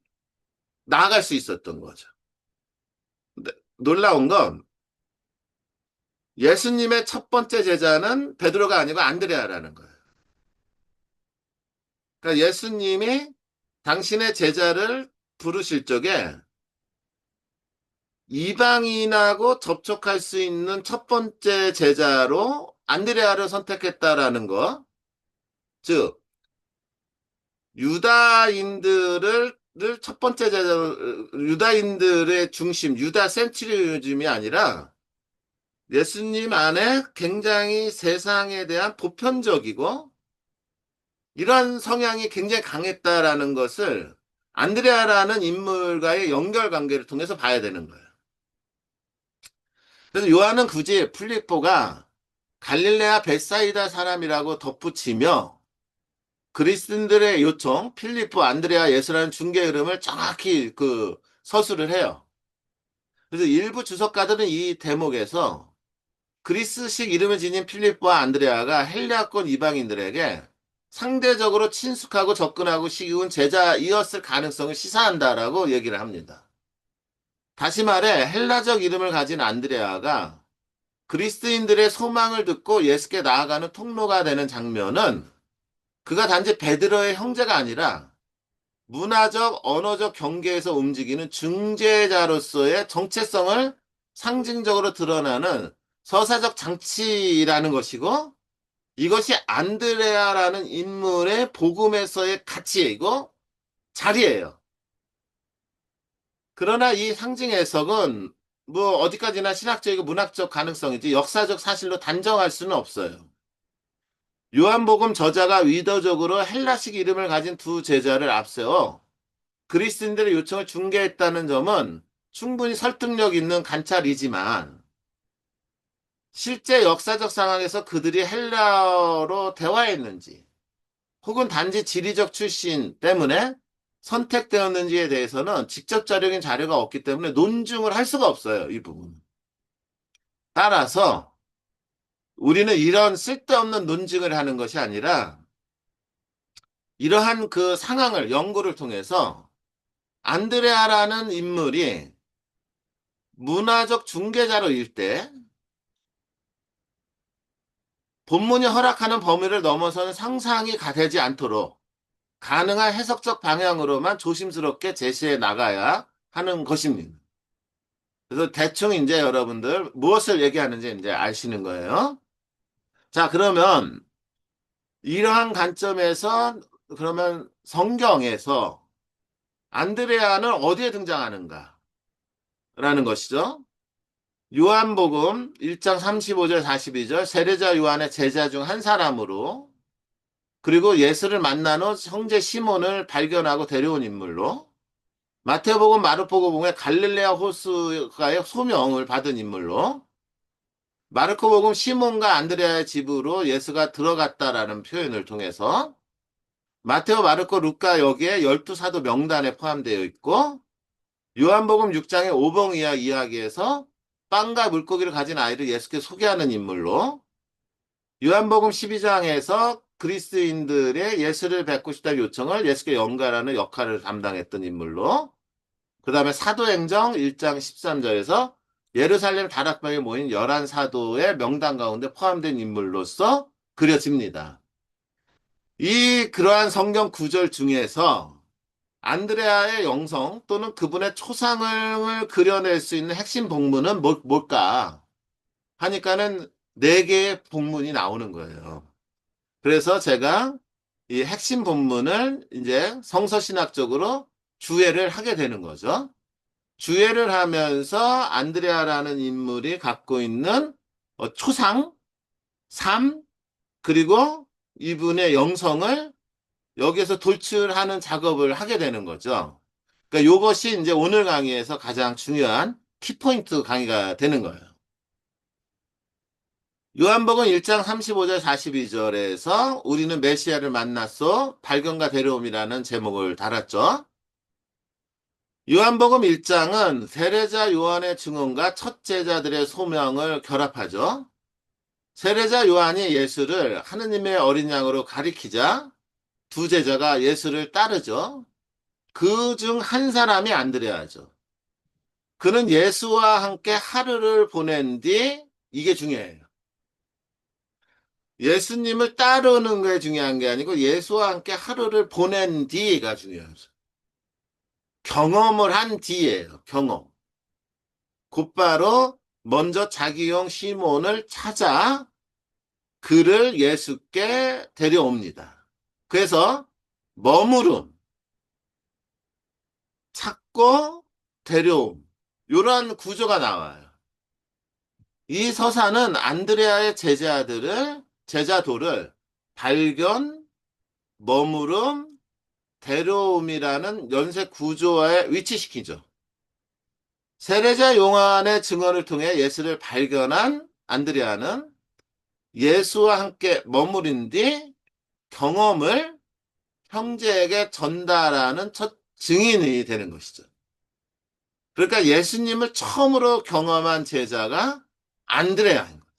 나아갈 수 있었던 거죠. 근데 놀라운 건 예수님의 첫 번째 제자는 베드로가 아니고 안드레아라는 거예요. 그러니까 예수님이 당신의 제자를 부르실 적에 이방인하고 접촉할 수 있는 첫 번째 제자로 안드레아를 선택했다라는 거. 즉, 유다인들을 첫 번째 제자, 유다인들의 중심, 유다 센트리즘이 아니라 예수님 안에 굉장히 세상에 대한 보편적이고 이런 성향이 굉장히 강했다라는 것을 안드레아라는 인물과의 연결관계를 통해서 봐야 되는 거예요. 그래서 요한은 굳이 플리포가 갈릴레아 벳사이다 사람이라고 덧붙이며 그리스도인들의 요청, 필리포, 안드레아, 예수라는 중개 흐름을 정확히 서술을 해요. 그래서 일부 주석가들은 이 대목에서 그리스식 이름을 지닌 필리포와 안드레아가 헬라권 이방인들에게 상대적으로 친숙하고 접근하고 쉬운 제자이었을 가능성을 시사한다라고 얘기를 합니다. 다시 말해 헬라적 이름을 가진 안드레아가 그리스도인들의 소망을 듣고 예수께 나아가는 통로가 되는 장면은 그가 단지 베드로의 형제가 아니라 문화적, 언어적 경계에서 움직이는 중재자로서의 정체성을 상징적으로 드러나는 서사적 장치라는 것이고 이것이 안드레아라는 인물의 복음에서의 가치이고 자리예요. 그러나 이 상징 해석은 뭐 어디까지나 신학적이고 문학적 가능성이지 역사적 사실로 단정할 수는 없어요. 요한복음 저자가 의도적으로 헬라식 이름을 가진 두 제자를 앞세워 그리스도인들의 요청을 중개했다는 점은 충분히 설득력 있는 관찰이지만 실제 역사적 상황에서 그들이 헬라어로 대화했는지 혹은 단지 지리적 출신 때문에 선택되었는지에 대해서는 직접적인 자료가 없기 때문에 논증을 할 수가 없어요, 이 부분은. 따라서 우리는 이런 쓸데없는 논증을 하는 것이 아니라 이러한 그 상황을 연구를 통해서 안드레아라는 인물이 문화적 중개자로일 때 본문이 허락하는 범위를 넘어서는 상상이 되지 않도록 가능한 해석적 방향으로만 조심스럽게 제시해 나가야 하는 것입니다. 그래서 대충 이제 여러분들 무엇을 얘기하는지 이제 아시는 거예요. 자, 그러면 이러한 관점에서 그러면 성경에서 안드레아는 어디에 등장하는가라는 것이죠. 요한복음 1장 35절 42절 세례자 요한의 제자 중 한 사람으로 그리고 예수를 만난 후 형제 시몬을 발견하고 데려온 인물로 마태복음 마르코복음의 갈릴레아 호수가의 소명을 받은 인물로 마르코복음 시몬과 안드레아의 집으로 예수가 들어갔다라는 표현을 통해서 마테오, 마르코, 루카 여기에 12사도 명단에 포함되어 있고 요한복음 6장의 오병이어 이야기에서 빵과 물고기를 가진 아이를 예수께 소개하는 인물로 요한복음 12장에서 그리스도인들의 예수를 뵙고 싶다 요청을 예수께 연결하는 역할을 담당했던 인물로 그 다음에 사도행정 1장 13절에서 예루살렘 다락방에 모인 11사도의 명단 가운데 포함된 인물로서 그려집니다. 그러한 성경 구절 중에서 안드레아의 영성 또는 그분의 초상을 그려낼 수 있는 핵심 본문은 뭘까 하니까는 네 개의 본문이 나오는 거예요. 그래서 제가 이 핵심 본문을 이제 성서신학적으로 주해를 하게 되는 거죠. 주해를 하면서 안드레아라는 인물이 갖고 있는 초상, 삶, 그리고 이분의 영성을 여기에서 돌출하는 작업을 하게 되는 거죠. 그러니까 이것이 이제 오늘 강의에서 가장 중요한 키포인트 강의가 되는 거예요. 요한복음 1장 35절 42절에서 우리는 메시아를 만났소 발견과 데려옴이라는 제목을 달았죠. 요한복음 1장은 세례자 요한의 증언과 첫 제자들의 소명을 결합하죠. 세례자 요한이 예수를 하느님의 어린 양으로 가리키자 두 제자가 예수를 따르죠. 그 중 한 사람이 안드레아죠. 그는 예수와 함께 하루를 보낸 뒤 이게 중요해요. 예수님을 따르는 게 중요한 게 아니고 예수와 함께 하루를 보낸 뒤가 중요하죠. 경험을 한 뒤예요. 경험. 곧바로 먼저 자기용 시몬을 찾아 그를 예수께 데려옵니다. 그래서 머무름, 찾고 데려옴, 이런 구조가 나와요. 이 서사는 안드레아의 제자도를 발견, 머무름, 데려옴이라는 연쇄 구조화에 위치시키죠. 세례자 요한의 증언을 통해 예수를 발견한 안드레아는 예수와 함께 머무른 뒤 경험을 형제에게 전달하는 첫 증인이 되는 것이죠. 그러니까 예수님을 처음으로 경험한 제자가 안드레아인 거예요.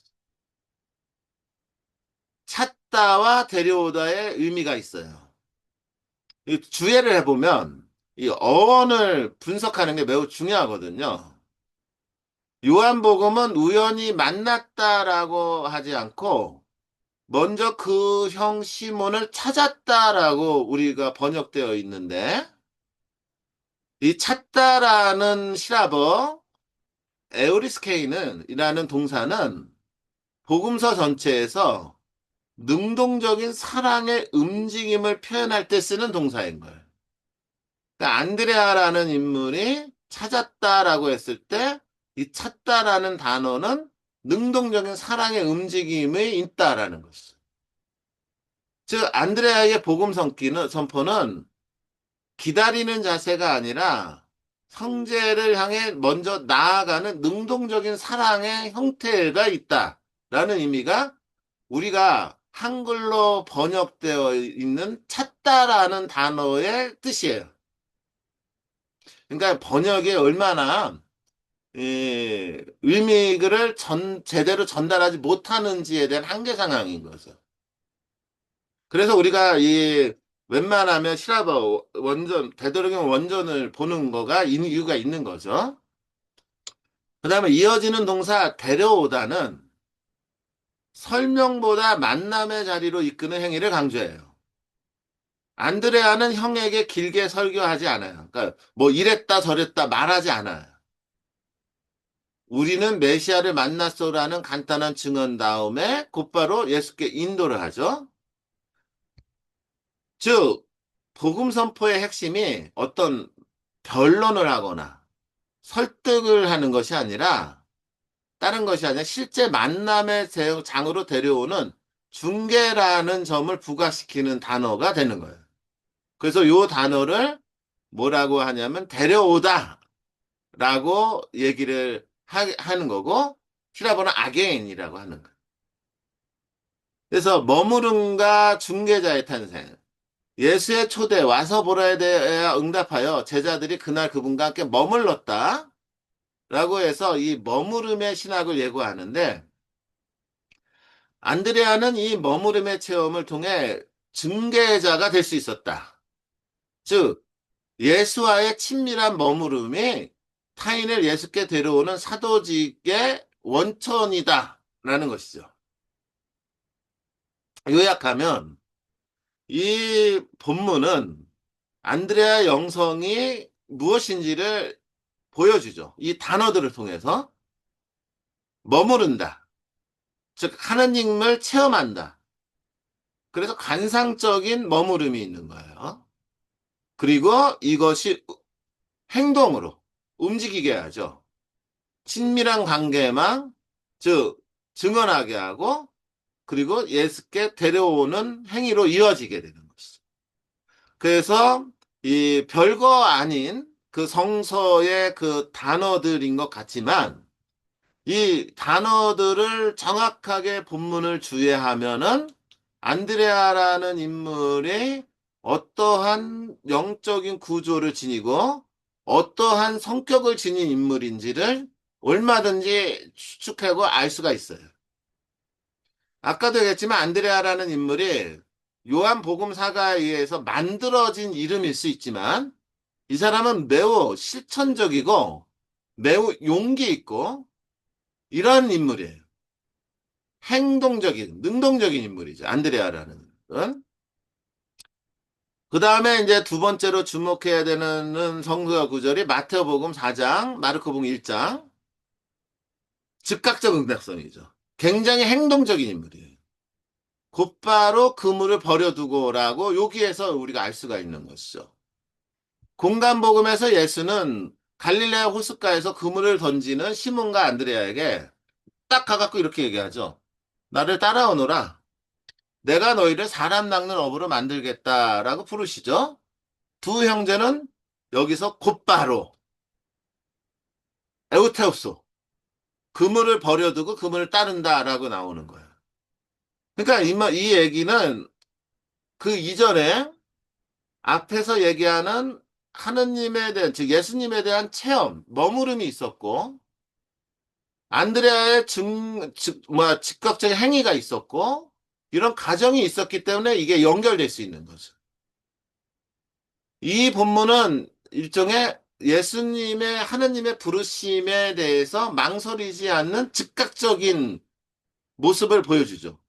찾다와 데려오다의 의미가 있어요. 이 주해를 해보면 이 어원을 분석하는 게 매우 중요하거든요. 요한복음은 우연히 만났다라고 하지 않고 먼저 그 형 시몬을 찾았다라고 우리가 번역되어 있는데 이 찾다라는 시라버 에우리스케이는 이라는 동사는 복음서 전체에서 능동적인 사랑의 움직임을 표현할 때 쓰는 동사인 거예요. 그러니까 안드레아라는 인물이 찾았다라고 했을 때 이 찾다라는 단어는 능동적인 사랑의 움직임이 있다라는 것이죠. 즉 안드레아의 선포는 기다리는 자세가 아니라 형제를 향해 먼저 나아가는 능동적인 사랑의 형태가 있다라는 의미가 우리가 한글로 번역되어 있는 찾다라는 단어의 뜻이에요. 그러니까 번역이 얼마나 의미를 제대로 전달하지 못하는지에 대한 한계 상황인 거죠. 그래서 우리가 웬만하면 시라버 원전, 되도록이면 원전을 보는 거가 이유가 있는 거죠. 그 다음에 이어지는 동사 데려오다는 설명보다 만남의 자리로 이끄는 행위를 강조해요. 안드레아는 형에게 길게 설교하지 않아요. 그러니까 뭐 이랬다 저랬다 말하지 않아요. 우리는 메시아를 만났소라는 간단한 증언 다음에 곧바로 예수께 인도를 하죠. 즉, 복음 선포의 핵심이 어떤 변론을 하거나 설득을 하는 것이 아니라 다른 것이 아니라 실제 만남의 장으로 데려오는 중개라는 점을 부각시키는 단어가 되는 거예요. 그래서 이 단어를 뭐라고 하냐면 데려오다 라고 얘기를 하는 거고 히라보는 아게인이라고 하는 거예요. 그래서 머무름과 중개자의 탄생, 예수의 초대 와서 보라에 대해 응답하여 제자들이 그날 그분과 함께 머물렀다 라고 해서 이 머무름의 신학을 예고하는데 안드레아는 이 머무름의 체험을 통해 증개자가 될 수 있었다. 즉 예수와의 친밀한 머무름이 타인을 예수께 데려오는 사도직의 원천이다 라는 것이죠. 요약하면 이 본문은 안드레아 영성이 무엇인지를 보여주죠. 이 단어들을 통해서 머무른다. 즉 하나님을 체험한다. 그래서 관상적인 머무름이 있는 거예요. 그리고 이것이 행동으로 움직이게 하죠. 친밀한 관계만 즉 증언하게 하고 그리고 예수께 데려오는 행위로 이어지게 되는 것이죠. 그래서 이 별거 아닌 그 성서의 그 단어들인 것 같지만 이 단어들을 정확하게 본문을 주의하면은 안드레아라는 인물이 어떠한 영적인 구조를 지니고 어떠한 성격을 지닌 인물인지를 얼마든지 추측하고 알 수가 있어요. 아까도 얘기했지만 안드레아라는 인물이 요한복음사가에 의해서 만들어진 이름일 수 있지만 이 사람은 매우 실천적이고 매우 용기 있고 이런 인물이에요. 행동적인, 능동적인 인물이죠. 안드레아라는 건. 그 다음에 이제 두 번째로 주목해야 되는 성서 구절이 마태복음 4장, 마르코복음 1장. 즉각적 응답성이죠. 굉장히 행동적인 인물이에요. 곧바로 그물을 버려두고라고 여기에서 우리가 알 수가 있는 것이죠. 공간복음에서 예수는 갈릴레아 호숫가에서 그물을 던지는 시몬과 안드레아에게 딱 가갖고 이렇게 얘기하죠. 나를 따라오너라. 내가 너희를 사람 낚는 어부로 만들겠다라고 부르시죠. 두 형제는 여기서 곧바로 에우테우스, 그물을 버려두고 그물을 따른다라고 나오는 거예요. 그러니까 이 얘기는 그 이전에 앞에서 얘기하는 하느님에 대한, 즉 예수님에 대한 체험, 머무름이 있었고, 안드레아의 즉각적인 행위가 있었고, 이런 가정이 있었기 때문에 이게 연결될 수 있는 거죠. 이 본문은 일종의 예수님의, 하느님의 부르심에 대해서 망설이지 않는 즉각적인 모습을 보여주죠.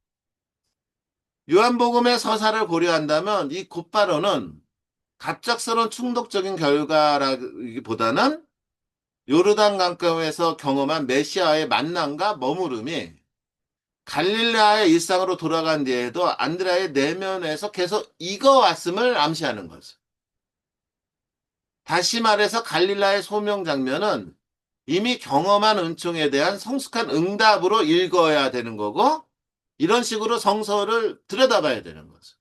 요한복음의 서사를 고려한다면 이 곧바로는 갑작스러운 충동적인 결과라기보다는 요르단 강가에서 경험한 메시아의 만남과 머무름이 갈릴레아의 일상으로 돌아간 뒤에도 안드레아의 내면에서 계속 익어왔음을 암시하는 거죠. 다시 말해서 갈릴라의 소명 장면은 이미 경험한 은총에 대한 성숙한 응답으로 읽어야 되는 거고, 이런 식으로 성서를 들여다봐야 되는 거죠.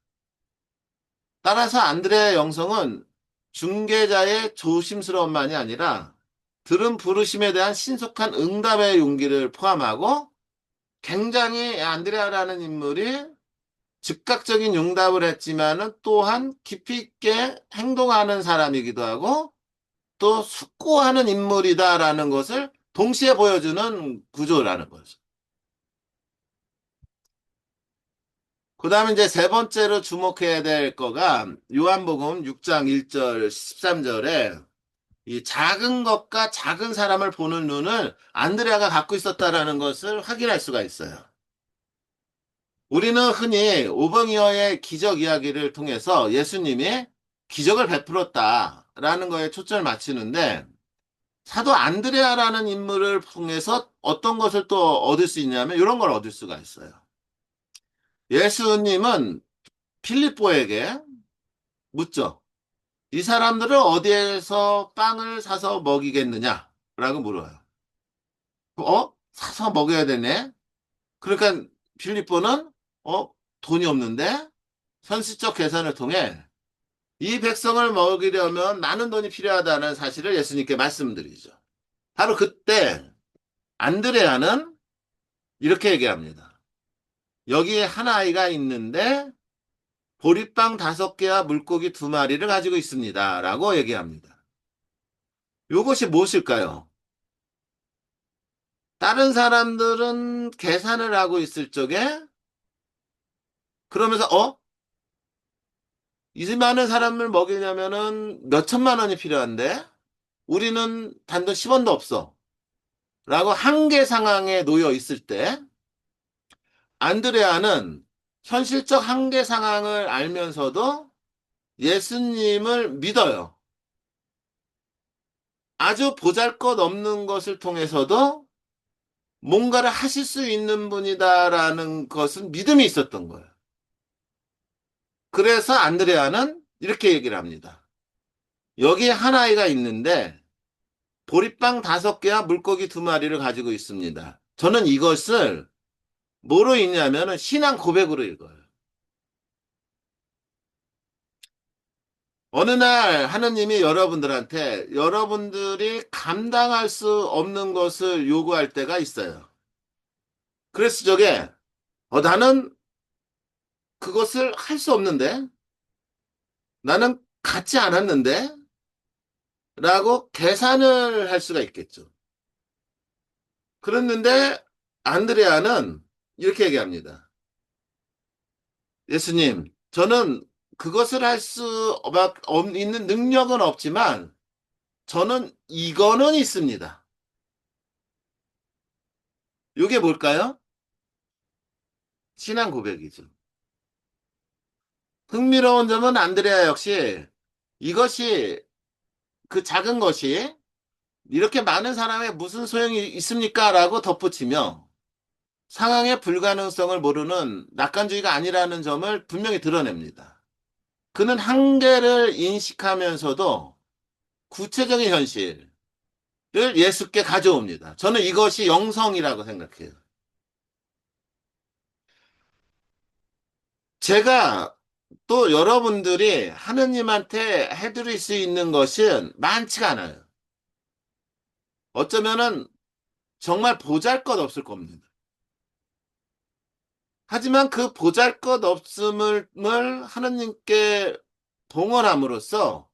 따라서 안드레아의 영성은 중개자의 조심스러움만이 아니라 들은 부르심에 대한 신속한 응답의 용기를 포함하고, 굉장히 안드레아라는 인물이 즉각적인 응답을 했지만은 또한 깊이 있게 행동하는 사람이기도 하고 또 숙고하는 인물이다라는 것을 동시에 보여주는 구조라는 거죠. 그 다음에 이제 세 번째로 주목해야 될 거가 요한복음 6장 1절 13절에 이 작은 것과 작은 사람을 보는 눈을 안드레아가 갖고 있었다라는 것을 확인할 수가 있어요. 우리는 흔히 오병이어의 기적 이야기를 통해서 예수님이 기적을 베풀었다라는 거에 초점을 맞추는데 사도 안드레아라는 인물을 통해서 어떤 것을 또 얻을 수 있냐면 이런 걸 얻을 수가 있어요. 예수님은 필립보에게 묻죠. 이 사람들을 어디에서 빵을 사서 먹이겠느냐? 라고 물어요. 사서 먹여야 되네? 그러니까 필립보는, 어? 돈이 없는데? 현실적 계산을 통해 이 백성을 먹이려면 많은 돈이 필요하다는 사실을 예수님께 말씀드리죠. 바로 그때 안드레아는 이렇게 얘기합니다. 여기에 한 아이가 있는데 보리빵 5개와 물고기 2마리를 가지고 있습니다. 라고 얘기합니다. 이것이 무엇일까요? 다른 사람들은 계산을 하고 있을 적에 그러면서 이 많은 사람을 먹이려면은 몇 천만 원이 필요한데 우리는 단돈 10원도 없어. 라고 한계 상황에 놓여 있을 때 안드레아는 현실적 한계 상황을 알면서도 예수님을 믿어요. 아주 보잘것없는 것을 통해서도 뭔가를 하실 수 있는 분이다라는 것은 믿음이 있었던 거예요. 그래서 안드레아는 이렇게 얘기를 합니다. 여기 한 아이가 있는데 보리빵 5개와 물고기 2마리를 가지고 있습니다. 저는 이것을 뭐로 읽냐면 신앙 고백으로 읽어요. 어느 날 하느님이 여러분들한테 여러분들이 감당할 수 없는 것을 요구할 때가 있어요. 그래서 저게 나는 그것을 할 수 없는데 나는 갖지 않았는데 라고 계산을 할 수가 있겠죠. 그랬는데 안드레아는 이렇게 얘기합니다. 예수님, 저는 그것을 할 수 있는 능력은 없지만 저는 이거는 있습니다. 이게 뭘까요? 신앙 고백이죠. 흥미로운 점은 안드레아 역시 이것이 그 작은 것이 이렇게 많은 사람에 무슨 소용이 있습니까? 라고 덧붙이며 상황의 불가능성을 모르는 낙관주의가 아니라는 점을 분명히 드러냅니다. 그는 한계를 인식하면서도 구체적인 현실을 예수께 가져옵니다. 저는 이것이 영성이라고 생각해요. 제가 또 여러분들이 하느님한테 해드릴 수 있는 것은 많지가 않아요. 어쩌면은 정말 보잘것없을 겁니다. 하지만 그 보잘것없음을 하느님께 봉헌함으로써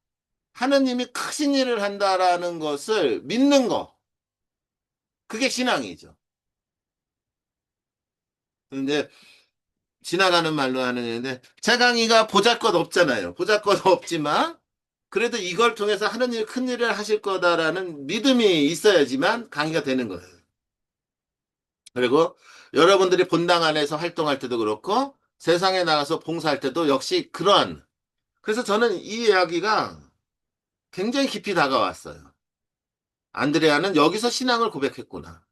하느님이 크신 일을 한다라는 것을 믿는 거. 그게 신앙이죠. 근데 지나가는 말로 하는 얘기인데 최강희가 보잘것없잖아요. 보잘것없지만 그래도 이걸 통해서 하느님이 큰 일을 하실 거다라는 믿음이 있어야지만 강의가 되는 거예요. 그리고 여러분들이 본당 안에서 활동할 때도 그렇고 세상에 나가서 봉사할 때도 역시 그러한 그래서 저는 이 이야기가 굉장히 깊이 다가왔어요. 안드레아는 여기서 신앙을 고백했구나.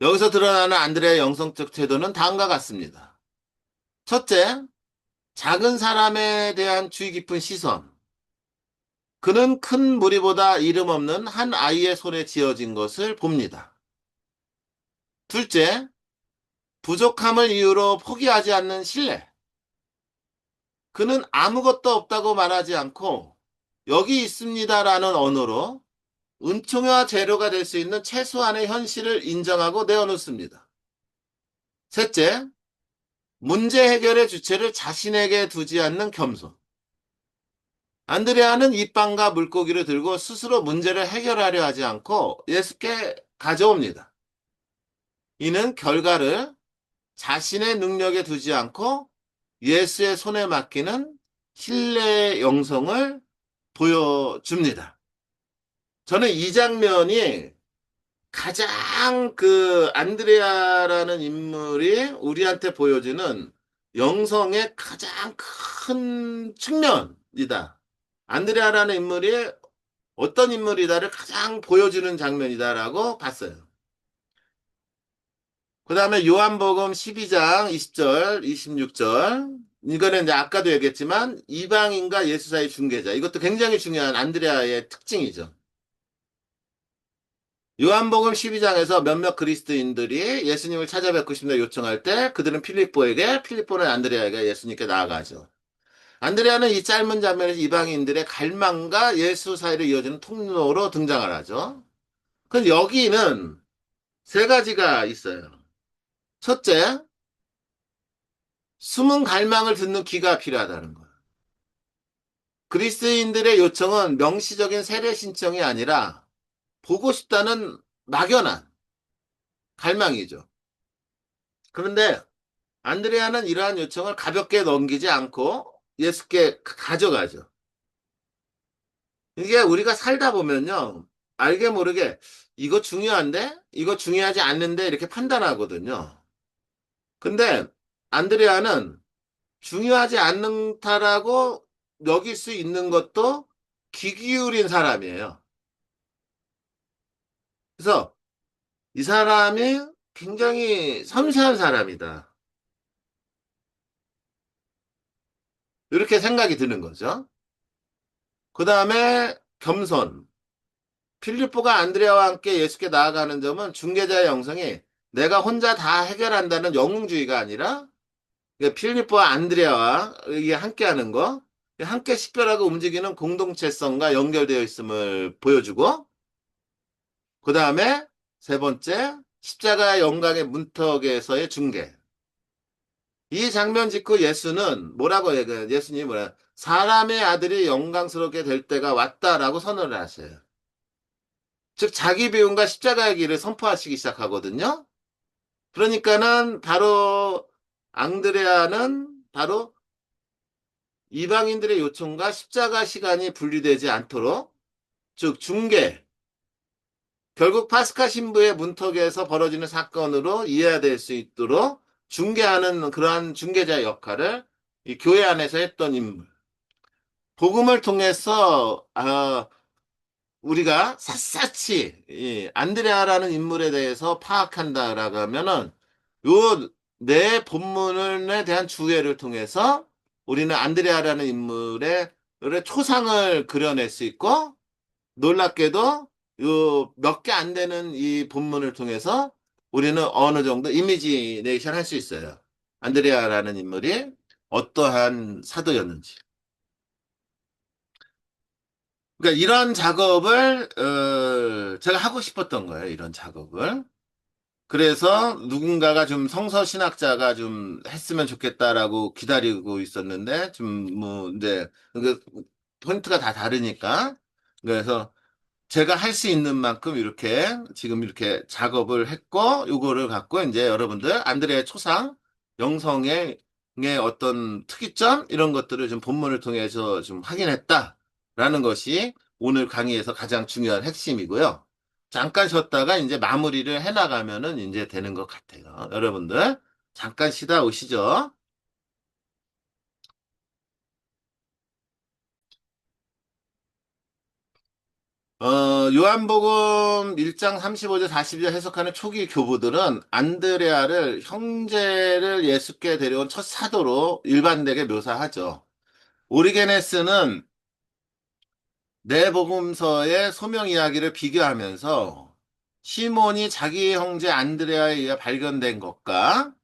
여기서 드러나는 안드레아의 영성적 태도는 다음과 같습니다. 첫째, 작은 사람에 대한 주의 깊은 시선. 그는 큰 무리보다 이름 없는 한 아이의 손에 지어진 것을 봅니다. 둘째, 부족함을 이유로 포기하지 않는 신뢰. 그는 아무것도 없다고 말하지 않고 여기 있습니다라는 언어로 은총과 재료가 될 수 있는 최소한의 현실을 인정하고 내어놓습니다. 셋째, 문제 해결의 주체를 자신에게 두지 않는 겸손. 안드레아는 이빵과 물고기를 들고 스스로 문제를 해결하려 하지 않고 예수께 가져옵니다. 이는 결과를 자신의 능력에 두지 않고 예수의 손에 맡기는 신뢰의 영성을 보여줍니다. 저는 이 장면이 가장 그 안드레아라는 인물이 우리한테 보여주는 영성의 가장 큰 측면이다. 안드레아라는 인물이 어떤 인물이다를 가장 보여주는 장면이다라고 봤어요. 그 다음에 요한복음 12장 20절, 26절. 이거는 이제 아까도 얘기했지만 이방인과 예수 사이 중개자. 이것도 굉장히 중요한 안드레아의 특징이죠. 요한복음 12장에서 몇몇 그리스도인들이 예수님을 찾아뵙고 싶다 요청할 때 그들은 필립보에게, 필립보는 안드레아에게 예수님께 나아가죠. 안드레아는 이 짧은 장면에서 이방인들의 갈망과 예수 사이를 이어지는 통로로 등장을 하죠. 그럼 여기는 세 가지가 있어요. 첫째, 숨은 갈망을 듣는 귀가 필요하다는 거예요. 그리스도인들의 요청은 명시적인 세례 신청이 아니라 보고 싶다는 막연한 갈망이죠. 그런데 안드레아는 이러한 요청을 가볍게 넘기지 않고 예수께 가져가죠. 이게 우리가 살다 보면요. 알게 모르게 이거 중요한데? 이거 중요하지 않는데? 이렇게 판단하거든요. 근데 안드레아는 중요하지 않다라고 여길 수 있는 것도 귀 기울인 사람이에요. 그래서 이 사람이 굉장히 섬세한 사람이다. 이렇게 생각이 드는 거죠. 그 다음에 겸손. 필리포가 안드레아와 함께 예수께 나아가는 점은 중개자의 영성이 내가 혼자 다 해결한다는 영웅주의가 아니라 필리포와 안드레아와 이게 함께하는 거, 함께 식별하고 움직이는 공동체성과 연결되어 있음을 보여주고 그 다음에 세 번째 십자가의 영광의 문턱에서의 중개. 이 장면 직후 예수는 뭐라고 얘기해요? 예수님이 뭐라 사람의 아들이 영광스럽게 될 때가 왔다라고 선언을 하셔요. 즉 자기 배움과 십자가의 길을 선포하시기 시작하거든요. 그러니까는 바로 앙드레아는 바로 이방인들의 요청과 십자가 시간이 분리되지 않도록 즉 중개 결국 파스카 신부의 문턱에서 벌어지는 사건으로 이해될 수 있도록 중개하는 그러한 중개자 역할을 이 교회 안에서 했던 인물. 복음을 통해서 우리가 샅샅이 이 안드레아라는 인물에 대해서 파악한다라고 하면은 요 내 본문에 대한 주해를 통해서 우리는 안드레아라는 인물의 초상을 그려낼 수 있고 놀랍게도 요 몇 개 안 되는 이 본문을 통해서 우리는 어느 정도 이미지네이션 할 수 있어요. 안드레아라는 인물이 어떠한 사도였는지. 그러니까 이런 작업을 제가 하고 싶었던 거예요. 이런 작업을. 그래서 누군가가 좀 성서 신학자가 좀 했으면 좋겠다라고 기다리고 있었는데 좀 뭐 이제 그 포인트가 다 다르니까 그래서 제가 할 수 있는 만큼 이렇게 지금 이렇게 작업을 했고 요거를 갖고 이제 여러분들 안드레의 초상 영성의 어떤 특이점 이런 것들을 좀 본문을 통해서 좀 확인했다라는 것이 오늘 강의에서 가장 중요한 핵심이고요. 잠깐 쉬었다가 이제 마무리를 해나가면은 이제 되는 것 같아요. 여러분들 잠깐 쉬다 오시죠. 요한복음 1장 35절 40절 해석하는 초기 교부들은 안드레아를 형제를 예수께 데려온 첫 사도로 일반되게 묘사하죠. 오리게네스는 네 복음서의 소명 이야기를 비교하면서 시몬이 자기 형제 안드레아에 의해 발견된 것과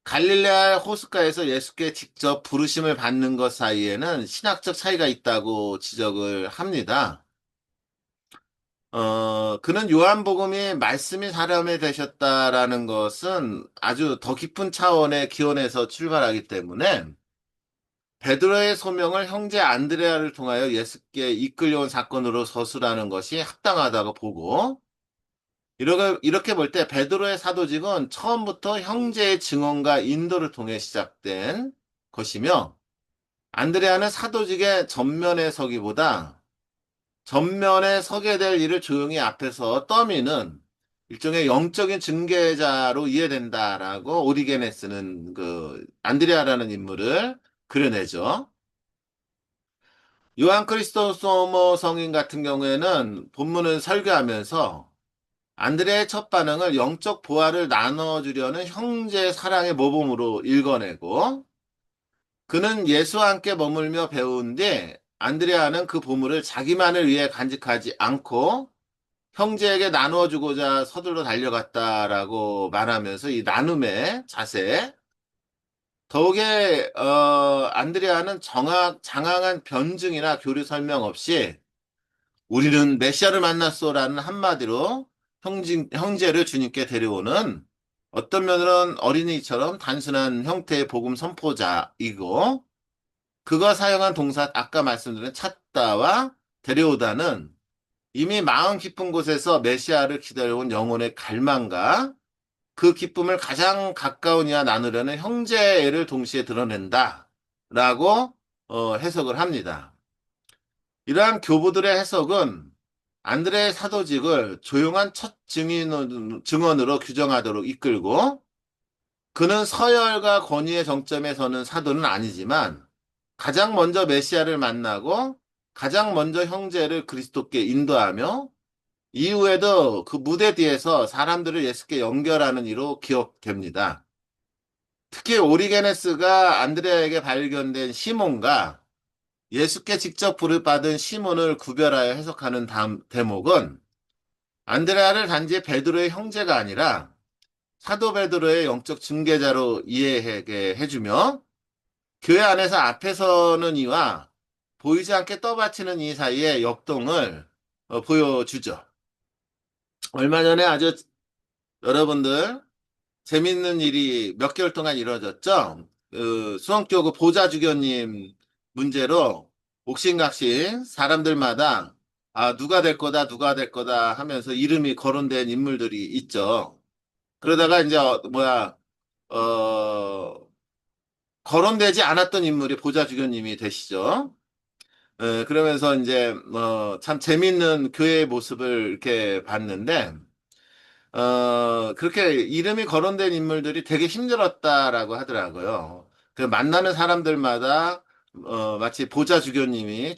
갈릴레아 호숫가에서 예수께 직접 부르심을 받는 것 사이에는 신학적 차이가 있다고 지적을 합니다. 그는 요한복음이 말씀이 사람이 되셨다라는 것은 아주 더 깊은 차원의 기원에서 출발하기 때문에 베드로의 소명을 형제 안드레아를 통하여 예수께 이끌려온 사건으로 서술하는 것이 합당하다고 보고 이렇게 볼 때 베드로의 사도직은 처음부터 형제의 증언과 인도를 통해 시작된 것이며 안드레아는 사도직의 전면에 서기보다 전면에 서게 될 일을 조용히 앞에서 떠미는 일종의 영적인 증개자로 이해된다라고 오리게네스는 그 안드레아라는 인물을 그려내죠. 요한 크리스토소모 성인 같은 경우에는 본문을 설교하면서 안드레의 첫 반응을 영적 보화를 나눠주려는 형제의 사랑의 모범으로 읽어내고 그는 예수와 함께 머물며 배운 뒤 안드레아는 그 보물을 자기만을 위해 간직하지 않고 형제에게 나누어 주고자 서둘러 달려갔다라고 말하면서 이 나눔의 자세, 더욱에 안드레아는 장황한 변증이나 교리 설명 없이 우리는 메시아를 만났소라는 한마디로 형제를 주님께 데려오는 어떤 면으로는 어린이처럼 단순한 형태의 복음 선포자이고 그가 사용한 동사 아까 말씀드린 찾다와 데려오다는 이미 마음 깊은 곳에서 메시아를 기다려온 영혼의 갈망과 그 기쁨을 가장 가까운 이와 나누려는 형제애를 동시에 드러낸다. 라고 해석을 합니다. 이러한 교부들의 해석은 안드레의 사도직을 조용한 첫 증언으로 규정하도록 이끌고 그는 서열과 권위의 정점에 서는 사도는 아니지만 가장 먼저 메시아를 만나고 가장 먼저 형제를 그리스도께 인도하며 이후에도 그 무대 뒤에서 사람들을 예수께 연결하는 이로 기억됩니다. 특히 오리게네스가 안드레아에게 발견된 시몬과 예수께 직접 부름받은 시몬을 구별하여 해석하는 대목은 안드레아를 단지 베드로의 형제가 아니라 사도 베드로의 영적 증개자로 이해하게 해주며 교회 안에서 앞에 서는 이와 보이지 않게 떠받치는 이 사이의 역동을 보여주죠. 얼마 전에 아주 여러분들 재밌는 일이 몇 개월 동안 이루어졌죠. 그 수원교구 보좌주교님 문제로 옥신각신 사람들마다 누가 될 거다 누가 될 거다 하면서 이름이 거론된 인물들이 있죠. 그러다가 이제 거론되지 않았던 인물이 보좌주교님이 되시죠. 그러면서 이제 참 재밌는 교회의 모습을 이렇게 봤는데 그렇게 이름이 거론된 인물들이 되게 힘들었다라고 하더라고요. 그 만나는 사람들마다 마치 보좌 주교님이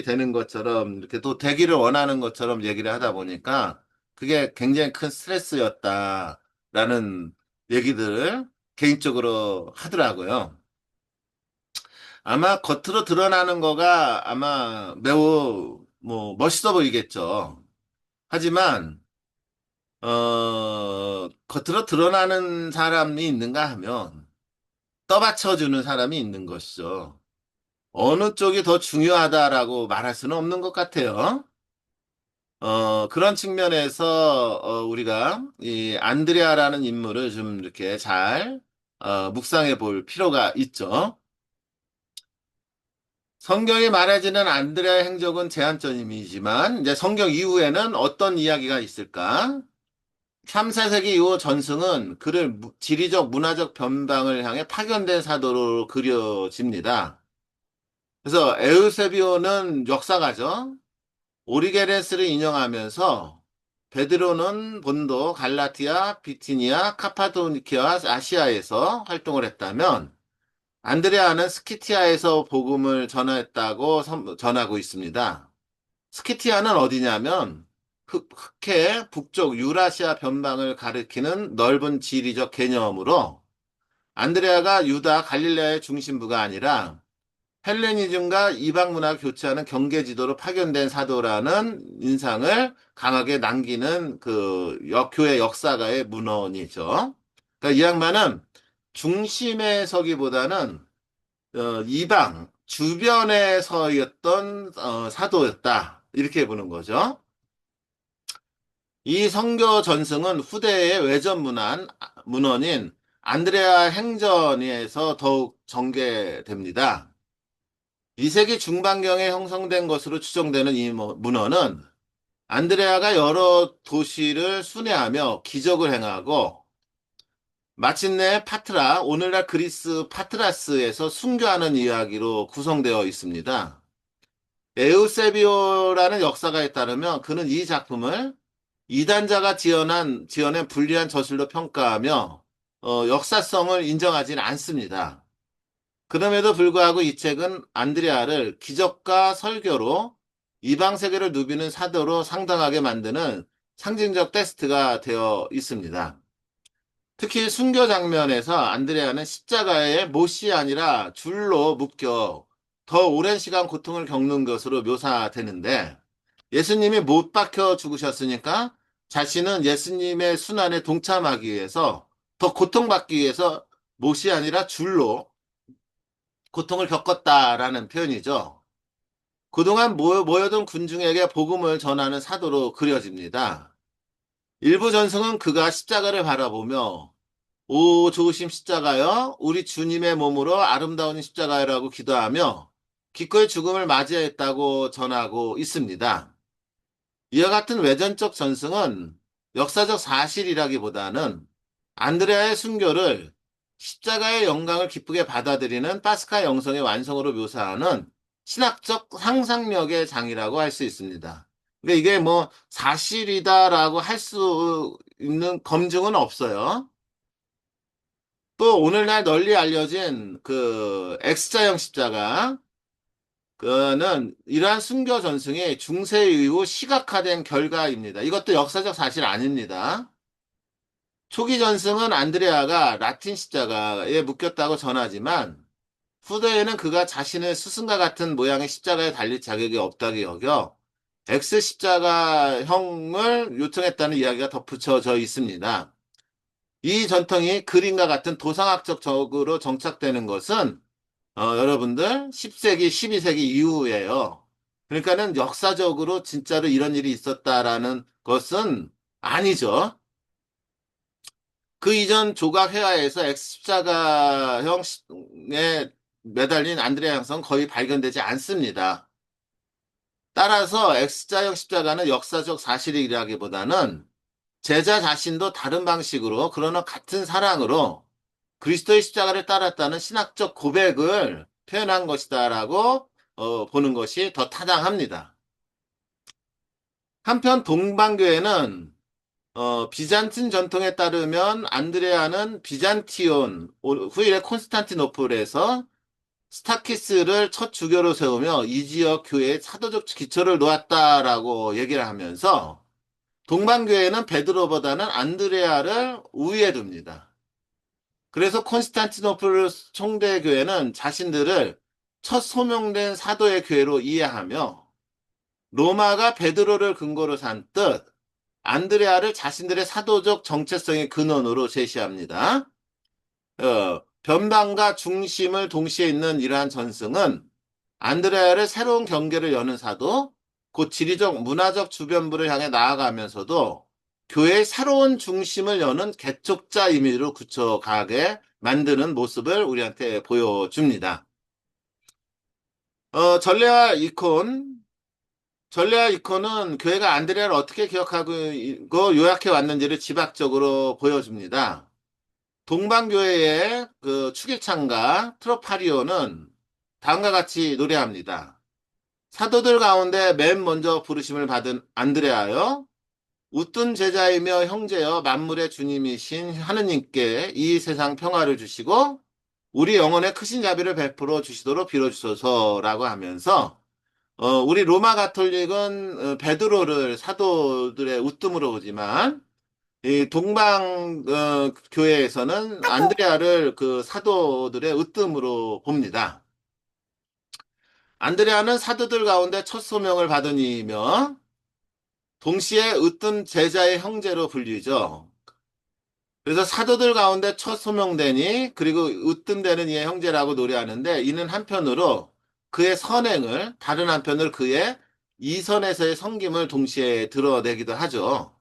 되는 것처럼, 이렇게 또 되기를 원하는 것처럼 얘기를 하다 보니까, 그게 굉장히 큰 스트레스였다라는 얘기들을 개인적으로 하더라고요. 아마 겉으로 드러나는 거가 아마 매우 뭐 멋있어 보이겠죠. 하지만 겉으로 드러나는 사람이 있는가 하면 떠받쳐주는 사람이 있는 것이죠. 어느 쪽이 더 중요하다라고 말할 수는 없는 것 같아요. 그런 측면에서 우리가 이 안드레아라는 인물을 좀 이렇게 잘 묵상해 볼 필요가 있죠. 성경이 말해지는 안드레아의 행적은 제한적이지만 이제 성경 이후에는 어떤 이야기가 있을까? 3, 4세기 이후 전승은 그를 지리적, 문화적 변방을 향해 파견된 사도로 그려집니다. 그래서 에우세비오는 역사가죠. 오리게네스를 인용하면서 베드로는 본도, 갈라티아, 비티니아, 카파도키아, 아시아에서 활동을 했다면 안드레아는 스키티아에서 복음을 전했다고 전하고 있습니다. 스키티아는 어디냐면 흑해 북쪽 유라시아 변방을 가리키는 넓은 지리적 개념으로 안드레아가 유다 갈릴레아의 중심부가 아니라 헬레니즘과 이방 문화 교체하는 경계지도로 파견된 사도라는 인상을 강하게 남기는 그 교회 역사가의 문헌이죠. 그러니까 이 양반은 중심에 서기보다는 이방 주변에 서 있던 사도였다. 이렇게 보는 거죠. 이 성교 전승은 후대의 외전 문헌인 안드레아 행전에서 더욱 전개됩니다. 2세기 중반경에 형성된 것으로 추정되는 이 문헌은 안드레아가 여러 도시를 순회하며 기적을 행하고 마침내 파트라, 오늘날 그리스 파트라스에서 순교하는 이야기로 구성되어 있습니다. 에우세비오라는 역사가에 따르면 그는 이 작품을 이단자가 지어낸 불리한 저술로 평가하며 역사성을 인정하지는 않습니다. 그럼에도 불구하고 이 책은 안드레아를 기적과 설교로 이방 세계를 누비는 사도로 상당하게 만드는 상징적 텍스트가 되어 있습니다. 특히 순교 장면에서 안드레아는 십자가에 못이 아니라 줄로 묶여 더 오랜 시간 고통을 겪는 것으로 묘사되는데 예수님이 못 박혀 죽으셨으니까 자신은 예수님의 순환에 동참하기 위해서 더 고통받기 위해서 못이 아니라 줄로 고통을 겪었다라는 표현이죠. 그동안 모여든 군중에게 복음을 전하는 사도로 그려집니다. 일부 전승은 그가 십자가를 바라보며 오 좋으심 십자가여 우리 주님의 몸으로 아름다운 십자가여라고 기도하며 기꺼이 죽음을 맞이했다고 전하고 있습니다. 이와 같은 외전적 전승은 역사적 사실이라기보다는 안드레아의 순교를 십자가의 영광을 기쁘게 받아들이는 파스카 영성의 완성으로 묘사하는 신학적 상상력의 장이라고 할 수 있습니다. 그러니까 이게 뭐 사실이다라고 할 수 있는 검증은 없어요. 또 오늘날 널리 알려진 그 X자형 십자가 그는 이러한 순교 전승이 중세 이후 시각화된 결과입니다. 이것도 역사적 사실 아닙니다. 초기 전승은 안드레아가 라틴 십자가에 묶였다고 전하지만 후대에는 그가 자신의 스승과 같은 모양의 십자가에 달릴 자격이 없다고 여겨 X 십자가형을 요청했다는 이야기가 덧붙여져 있습니다. 이 전통이 그림과 같은 도상학적으로 정착되는 것은 여러분들 10세기, 12세기 이후에요. 그러니까는 역사적으로 진짜로 이런 일이 있었다라는 것은 아니죠. 그 이전 조각 회화에서 X십자가형에 매달린 안드레아 형성 거의 발견되지 않습니다. 따라서 X자형 십자가는 역사적 사실이라기보다는 제자 자신도 다른 방식으로 그러나 같은 사랑으로 그리스도의 십자가를 따랐다는 신학적 고백을 표현한 것이다라고 보는 것이 더 타당합니다. 한편 동방교회는 비잔틴 전통에 따르면 안드레아는 비잔티온 후일의 콘스탄티노플에서 스타키스를 첫 주교로 세우며 이 지역 교회에 사도적 기초를 놓았다라고 얘기를 하면서 동방교회는 베드로보다는 안드레아를 우위에 둡니다. 그래서 콘스탄티노플 총대교회는 자신들을 첫 소명된 사도의 교회로 이해하며 로마가 베드로를 근거로 삼 뜻, 안드레아를 자신들의 사도적 정체성의 근원으로 제시합니다. 변방과 중심을 동시에 있는 이러한 전승은 안드레아를 새로운 경계를 여는 사도, 곧 지리적, 문화적 주변부를 향해 나아가면서도 교회의 새로운 중심을 여는 개척자 이미지로 굳혀가게 만드는 모습을 우리한테 보여줍니다. 전례와 이콘. 전례와 이콘은 교회가 안드레아를 어떻게 기억하고 요약해 왔는지를 지박적으로 보여줍니다. 동방교회의 그 축일창가 트로파리오는 다음과 같이 노래합니다. 사도들 가운데 맨 먼저 부르심을 받은 안드레아여, 웃든 제자이며 형제여 만물의 주님이신 하느님께 이 세상 평화를 주시고 우리 영혼에 크신 자비를 베풀어 주시도록 빌어주소서라고 하면서 우리 로마 가톨릭은 베드로를 사도들의 웃음으로 보지만 이 동방 교회에서는 안드레아를 그 사도들의 으뜸으로 봅니다. 안드레아는 사도들 가운데 첫 소명을 받은 이이며 동시에 으뜸 제자의 형제로 불리죠. 그래서 사도들 가운데 첫 소명되니 그리고 으뜸되는 이의 형제라고 노래하는데 이는 한편으로 그의 선행을 다른 한편으로 그의 이선에서의 섬김을 동시에 드러내기도 하죠.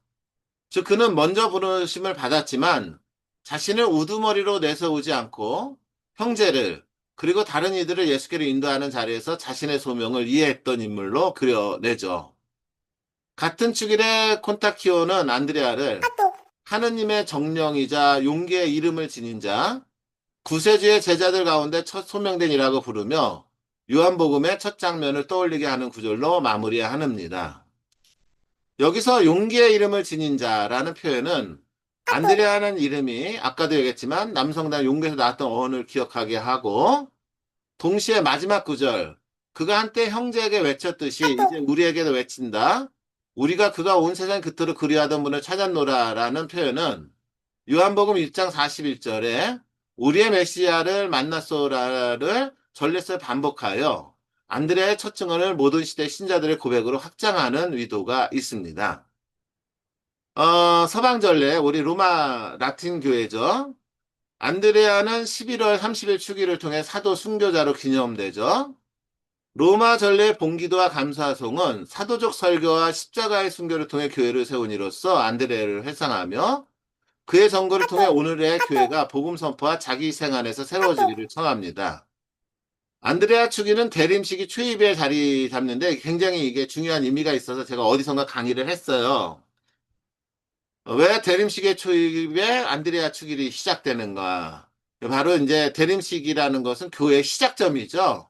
즉 그는 먼저 부르심을 받았지만 자신을 우두머리로 내세우지 않고 형제를 그리고 다른 이들을 예수께로 인도하는 자리에서 자신의 소명을 이해했던 인물로 그려내죠. 같은 축일의 콘타키오는 안드레아를 하느님의 정령이자 용기의 이름을 지닌 자, 구세주의 제자들 가운데 첫 소명된 이라고 부르며 요한복음의 첫 장면을 떠올리게 하는 구절로 마무리합니다. 여기서 용기의 이름을 지닌 자라는 표현은 안드레아는 이름이 아까도 얘기했지만 남성당 용기에서 나왔던 어원을 기억하게 하고 동시에 마지막 구절 그가 한때 형제에게 외쳤듯이 이제 우리에게도 외친다. 우리가 그가 온 세상 그토록 그리하던 분을 찾았노라라는 표현은 요한복음 1장 41절에 우리의 메시아를 만났소라를 전례서 반복하여 안드레아의 첫 증언을 모든 시대 신자들의 고백으로 확장하는 의도가 있습니다. 서방전례 우리 로마 라틴 교회죠. 안드레아는 11월 30일 축일을 통해 사도 순교자로 기념되죠. 로마 전례 봉기도와 감사송은 사도적 설교와 십자가의 순교를 통해 교회를 세운 이로써 안드레아를 회상하며 그의 선거를 통해 오늘의 교회가 복음 선포와 자기 생안에서 새로워지기를 청합니다. 안드레아 축일은 대림식이 초입에 자리 잡는데 굉장히 이게 중요한 의미가 있어서 제가 어디선가 강의를 했어요. 왜 대림식의 초입에 안드레아 축일이 시작되는가? 바로 이제 대림식이라는 것은 교회의 시작점이죠.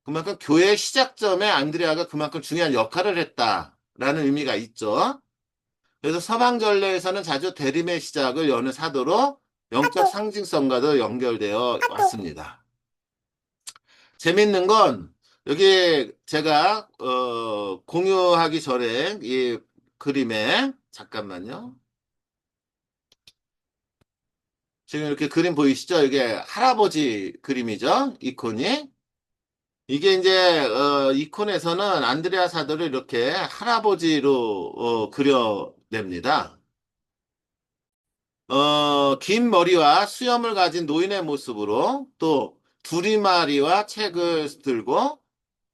그만큼 교회의 시작점에 안드레아가 그만큼 중요한 역할을 했다라는 의미가 있죠. 그래서 서방전례에서는 자주 대림의 시작을 여는 사도로 영적 상징성과도 연결되어 왔습니다. 재밌는 건 여기 제가 공유하기 전에 이 그림에 잠깐만요. 지금 이렇게 그림 보이시죠? 이게 할아버지 그림이죠? 이콘이. 이게 이제 이콘에서는 안드레아 사도를 이렇게 할아버지로 그려냅니다. 긴 머리와 수염을 가진 노인의 모습으로 또 두리마리와 책을 들고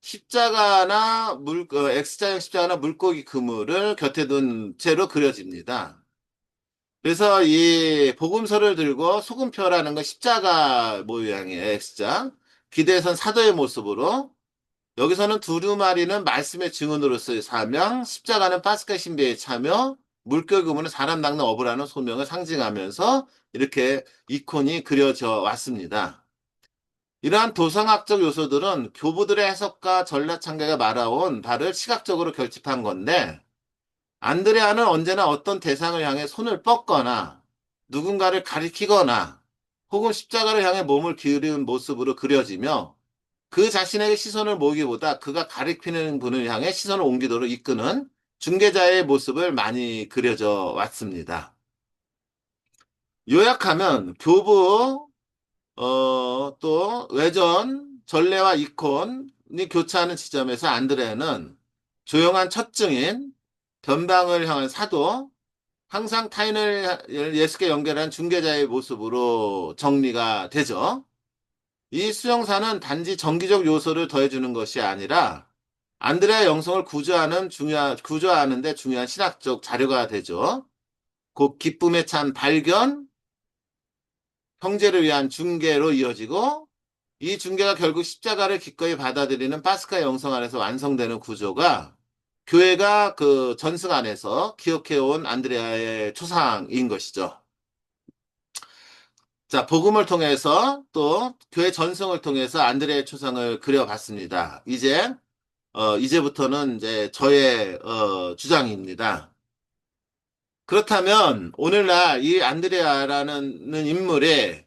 십자가나 X자형 십자가나 물고기 그물을 곁에 둔 채로 그려집니다. 그래서 이 복음서를 들고 소금표라는 건 십자가 모양이에요. X자. 기대선 사도의 모습으로 여기서는 두루마리는 말씀의 증언으로서의 사명, 십자가는 파스카 신비의 참여, 물결 그물은 사람 낚는 어부라는 소명을 상징하면서 이렇게 이콘이 그려져 왔습니다. 이러한 도성학적 요소들은 교부들의 해석과 전라창가가 말아온 바를 시각적으로 결집한 건데 안드레아는 언제나 어떤 대상을 향해 손을 뻗거나 누군가를 가리키거나 혹은 십자가를 향해 몸을 기울이는 모습으로 그려지며 그 자신에게 시선을 모으기보다 그가 가리키는 분을 향해 시선을 옮기도록 이끄는 중개자의 모습을 많이 그려져 왔습니다. 요약하면 교부, 또 외전, 전례와 이콘이 교차하는 지점에서 안드레는 조용한 첫 증인, 변방을 향한 사도, 항상 타인을 예수께 연결한 중개자의 모습으로 정리가 되죠. 이 수용사는 단지 정기적 요소를 더해주는 것이 아니라 안드레의 영성을 구조하는 데 중요한 신학적 자료가 되죠. 곧 기쁨에 찬 발견, 형제를 위한 중개로 이어지고 이 중개가 결국 십자가를 기꺼이 받아들이는 파스카 영성 안에서 완성되는 구조가 교회가 그 전승 안에서 기억해온 안드레아의 초상인 것이죠. 자, 복음을 통해서 또 교회 전승을 통해서 안드레의 초상을 그려봤습니다. 이제부터는 이제 저의 주장입니다. 그렇다면 오늘날 이 안드레아라는 인물의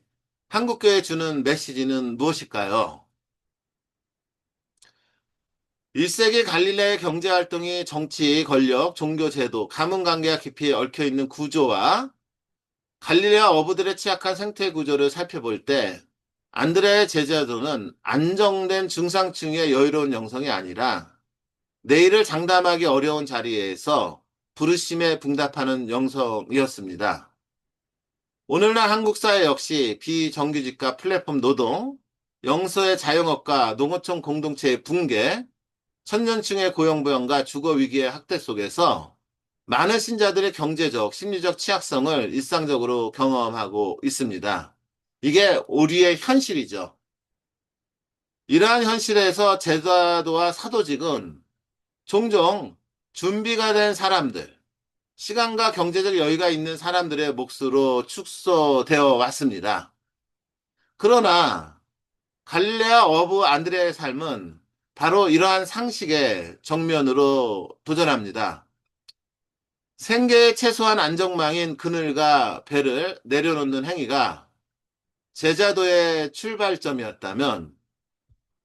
한국교회에 주는 메시지는 무엇일까요? 1세기 갈릴레의 경제활동이 정치, 권력, 종교 제도, 가문관계가 깊이 얽혀있는 구조와 갈릴레아 어부들의 취약한 생태 구조를 살펴볼 때 안드레의 제자도는 안정된 중상층의 여유로운 영성이 아니라 내일을 장담하기 어려운 자리에서 부르심에 응답하는 영성이었습니다. 오늘날 한국 사회 역시 비정규직과 플랫폼 노동, 영서의 자영업과 농어촌 공동체의 붕괴, 천년층의 고용보험과 주거위기의 학대 속에서 많은 신자들의 경제적, 심리적 취약성을 일상적으로 경험하고 있습니다. 이게 우리의 현실이죠. 이러한 현실에서 제자도와 사도직은 종종 준비가 된 사람들, 시간과 경제적 여유가 있는 사람들의 몫으로 축소되어 왔습니다. 그러나 갈릴레아 어부 안드레의 삶은 바로 이러한 상식의 정면으로 도전합니다. 생계의 최소한 안정망인 그늘과 배를 내려놓는 행위가 제자도의 출발점이었다면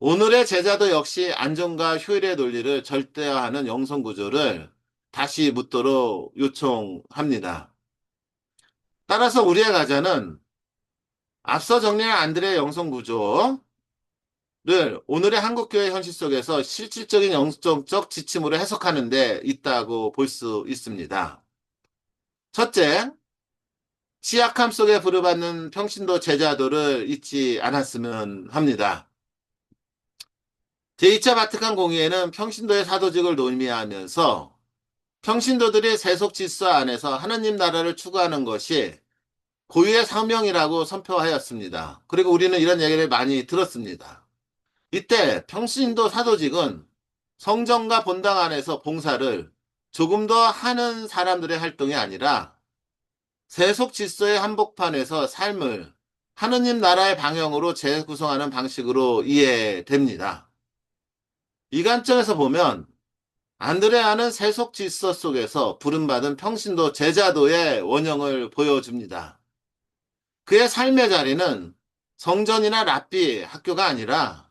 오늘의 제자도 역시 안정과 효율의 논리를 절대화하는 영성구조를 다시 묻도록 요청합니다. 따라서 우리의 가자는 앞서 정리한 안드레의 영성구조를 오늘의 한국교회 현실 속에서 실질적인 영성적 지침으로 해석하는 데 있다고 볼 수 있습니다. 첫째, 취약함 속에 부르받는 평신도 제자도를 잊지 않았으면 합니다. 제2차 바티칸 공의회는 평신도의 사도직을 논의하면서 평신도들이 세속 질서 안에서 하느님 나라를 추구하는 것이 고유의 사명이라고 선포하였습니다. 그리고 우리는 이런 얘기를 많이 들었습니다. 이때 평신도 사도직은 성전과 본당 안에서 봉사를 조금 더 하는 사람들의 활동이 아니라 세속 질서의 한복판에서 삶을 하느님 나라의 방향으로 재구성하는 방식으로 이해됩니다. 이 관점에서 보면 안드레아는 세속 질서 속에서 부름받은 평신도 제자도의 원형을 보여줍니다. 그의 삶의 자리는 성전이나 랍비 학교가 아니라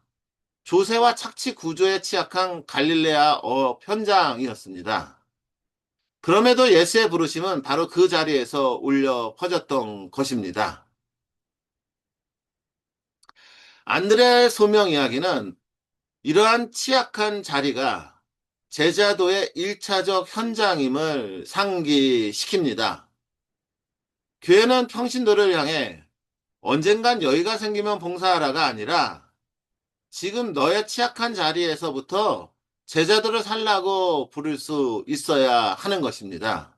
조세와 착취 구조에 취약한 갈릴레아 어업 현장이었습니다. 그럼에도 예수의 부르심은 바로 그 자리에서 울려 퍼졌던 것입니다. 안드레의 소명 이야기는 이러한 취약한 자리가 제자도의 1차적 현장임을 상기시킵니다. 교회는 평신도를 향해 언젠간 여유가 생기면 봉사하라가 아니라 지금 너의 취약한 자리에서부터 제자도를 살라고 부를 수 있어야 하는 것입니다.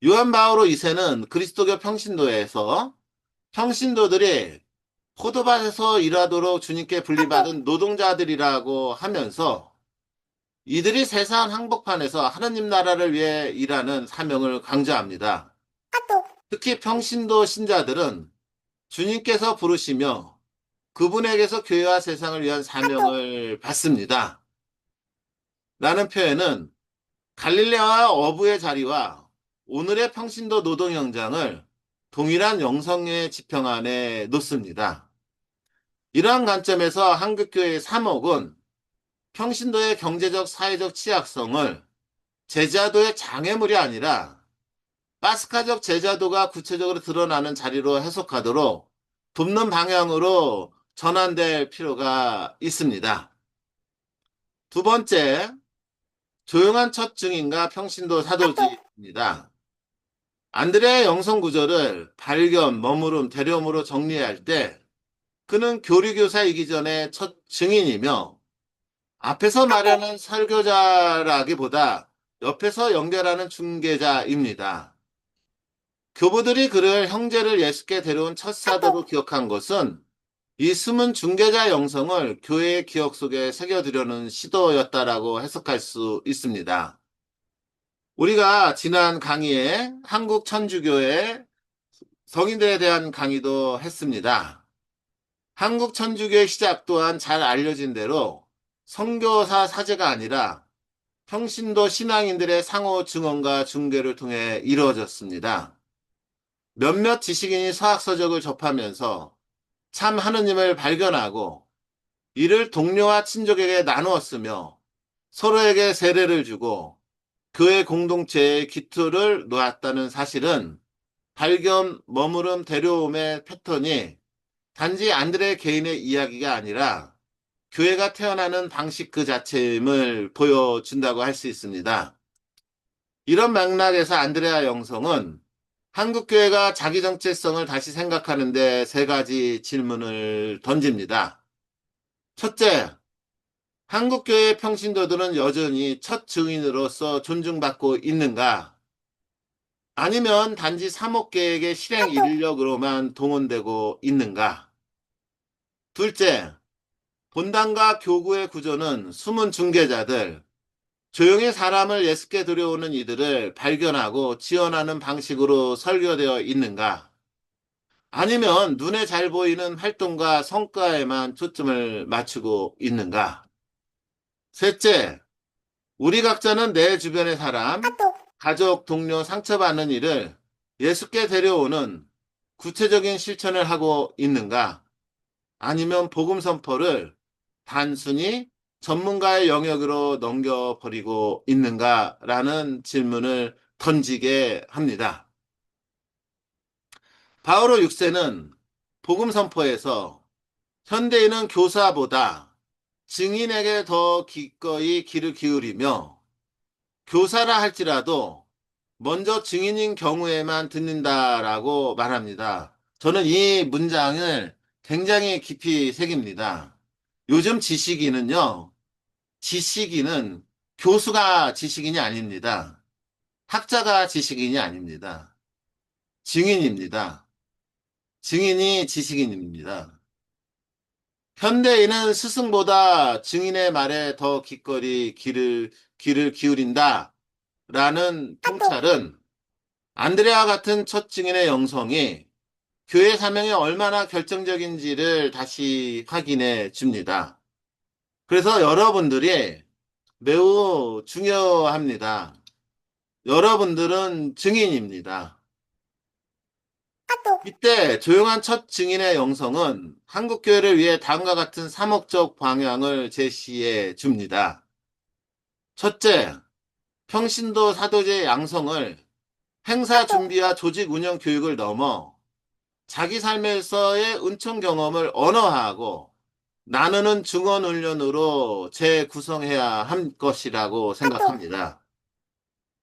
요한 바오로 2세는 그리스도교 평신도에서 평신도들이 포도밭에서 일하도록 주님께 분리받은 노동자들이라고 하면서 이들이 세상 한복판에서 하느님 나라를 위해 일하는 사명을 강조합니다. 특히 평신도 신자들은 주님께서 부르시며 그분에게서 교회와 세상을 위한 사명을 받습니다. 라는 표현은 갈릴레아 어부의 자리와 오늘의 평신도 노동 현장을 동일한 영성의 지평 안에 놓습니다. 이러한 관점에서 한국교회의 사목은 평신도의 경제적, 사회적 취약성을 제자도의 장애물이 아니라 파스카적 제자도가 구체적으로 드러나는 자리로 해석하도록 돕는 방향으로 전환될 필요가 있습니다. 두 번째, 조용한 첫 증인과 평신도 사도지입니다. 안드레아의 영성 구절을 발견, 머무름, 대려움으로 정리할 때 그는 교리교사이기 전에 첫 증인이며 앞에서 말하는 설교자라기보다 옆에서 연결하는 중개자입니다. 교부들이 그를 형제를 예수께 데려온 첫 사도로 기억한 것은 이 숨은 중개자 영성을 교회의 기억 속에 새겨두려는 시도였다라고 해석할 수 있습니다. 우리가 지난 강의에 한국 천주교의 성인들에 대한 강의도 했습니다. 한국 천주교의 시작 또한 잘 알려진 대로 선교사 사제가 아니라 평신도 신앙인들의 상호 증언과 중개를 통해 이루어졌습니다. 몇몇 지식인이 서학서적을 접하면서 참 하느님을 발견하고 이를 동료와 친족에게 나누었으며 서로에게 세례를 주고 교회 공동체의 기초를 놓았다는 사실은 발견, 머무름, 데려옴의 패턴이 단지 안드레 개인의 이야기가 아니라 교회가 태어나는 방식 그 자체임을 보여준다고 할 수 있습니다. 이런 맥락에서 안드레아 영성은 한국교회가 자기 정체성을 다시 생각하는데 세 가지 질문을 던집니다. 첫째, 한국교회 평신도들은 여전히 첫 증인으로서 존중받고 있는가? 아니면 단지 사목계획의 실행 인력으로만 동원되고 있는가? 둘째, 본당과 교구의 구조는 숨은 중개자들, 조용히 사람을 예수께 들여오는 이들을 발견하고 지원하는 방식으로 설계되어 있는가? 아니면 눈에 잘 보이는 활동과 성과에만 초점을 맞추고 있는가? 셋째, 우리 각자는 내 주변의 사람, 가족, 동료 상처받는 일을 예수께 데려오는 구체적인 실천을 하고 있는가? 아니면 복음 선포를 단순히 전문가의 영역으로 넘겨버리고 있는가라는 질문을 던지게 합니다. 바오로 6세는 복음 선포에서 현대인은 교사보다 증인에게 더 기꺼이 귀를 기울이며 교사라 할지라도 먼저 증인인 경우에만 듣는다라고 말합니다. 저는 이 문장을 굉장히 깊이 새깁니다. 요즘 지식인은요, 지식인은 교수가 지식인이 아닙니다. 학자가 지식인이 아닙니다. 증인입니다. 증인이 지식인입니다. 현대인은 스승보다 증인의 말에 더 기꺼이 귀를 기울인다 라는 통찰은 안드레아 같은 첫 증인의 영성이 교회 사명이 얼마나 결정적인지를 다시 확인해 줍니다. 그래서 여러분들이 매우 중요합니다. 여러분들은 증인입니다. 이때 조용한 첫 증인의 영성은 한국교회를 위해 다음과 같은 사목적 방향을 제시해 줍니다. 첫째, 평신도 사도제의 양성을 행사 준비와 조직 운영 교육을 넘어 자기 삶에서의 은총 경험을 언어화하고 나누는 증언 훈련으로 재구성해야 할 것이라고 생각합니다.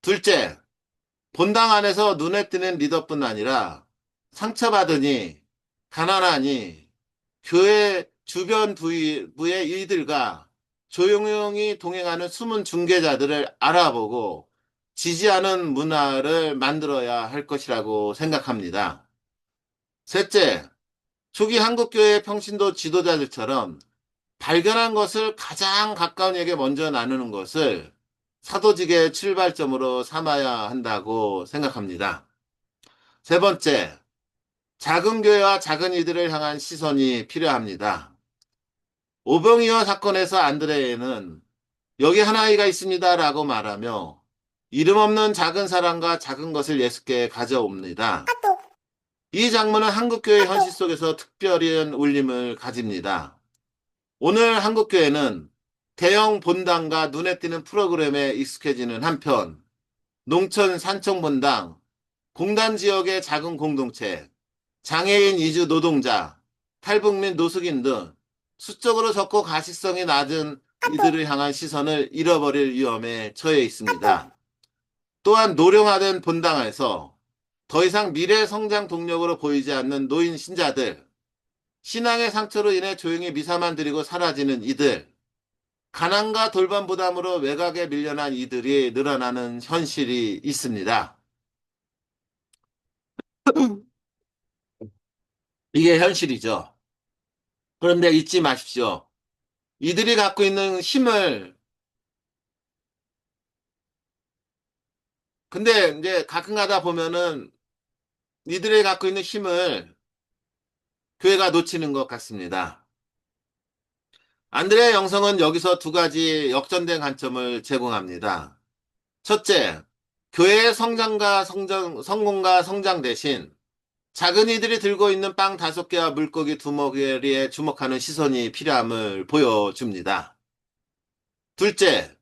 둘째, 본당 안에서 눈에 띄는 리더뿐 아니라 상처받으니, 가난하니, 교회 주변 부의 이들과 조용히 동행하는 숨은 중개자들을 알아보고 지지하는 문화를 만들어야 할 것이라고 생각합니다. 셋째, 초기 한국교회 평신도 지도자들처럼 발견한 것을 가장 가까운 이에게 먼저 나누는 것을 사도직의 출발점으로 삼아야 한다고 생각합니다. 세 번째, 작은 교회와 작은 이들을 향한 시선이 필요합니다. 오병이어 사건에서 안드레에는 여기 한 아이가 있습니다 라고 말하며 이름 없는 작은 사람과 작은 것을 예수께 가져옵니다. 이 장면은 한국교회 현실 속에서 특별한 울림을 가집니다. 오늘 한국교회는 대형 본당과 눈에 띄는 프로그램에 익숙해지는 한편 농촌 산청 본당, 공단 지역의 작은 공동체, 장애인 이주 노동자, 탈북민 노숙인 등 수적으로 적고 가시성이 낮은 이들을 향한 시선을 잃어버릴 위험에 처해 있습니다. 또한 노령화된 본당에서 더 이상 미래 성장 동력으로 보이지 않는 노인 신자들, 신앙의 상처로 인해 조용히 미사만 드리고 사라지는 이들, 가난과 돌봄 부담으로 외곽에 밀려난 이들이 늘어나는 현실이 있습니다. 이게 현실이죠. 그런데 잊지 마십시오. 이들이 갖고 있는 힘을, 근데 이제 가끔 가다 보면은 이들이 갖고 있는 힘을 교회가 놓치는 것 같습니다. 안드레의 영성은 여기서 두 가지 역전된 관점을 제공합니다. 첫째, 교회의 성공과 성장 대신 작은 이들이 들고 있는 빵 5개와 물고기 2마리에 주목하는 시선이 필요함을 보여줍니다. 둘째,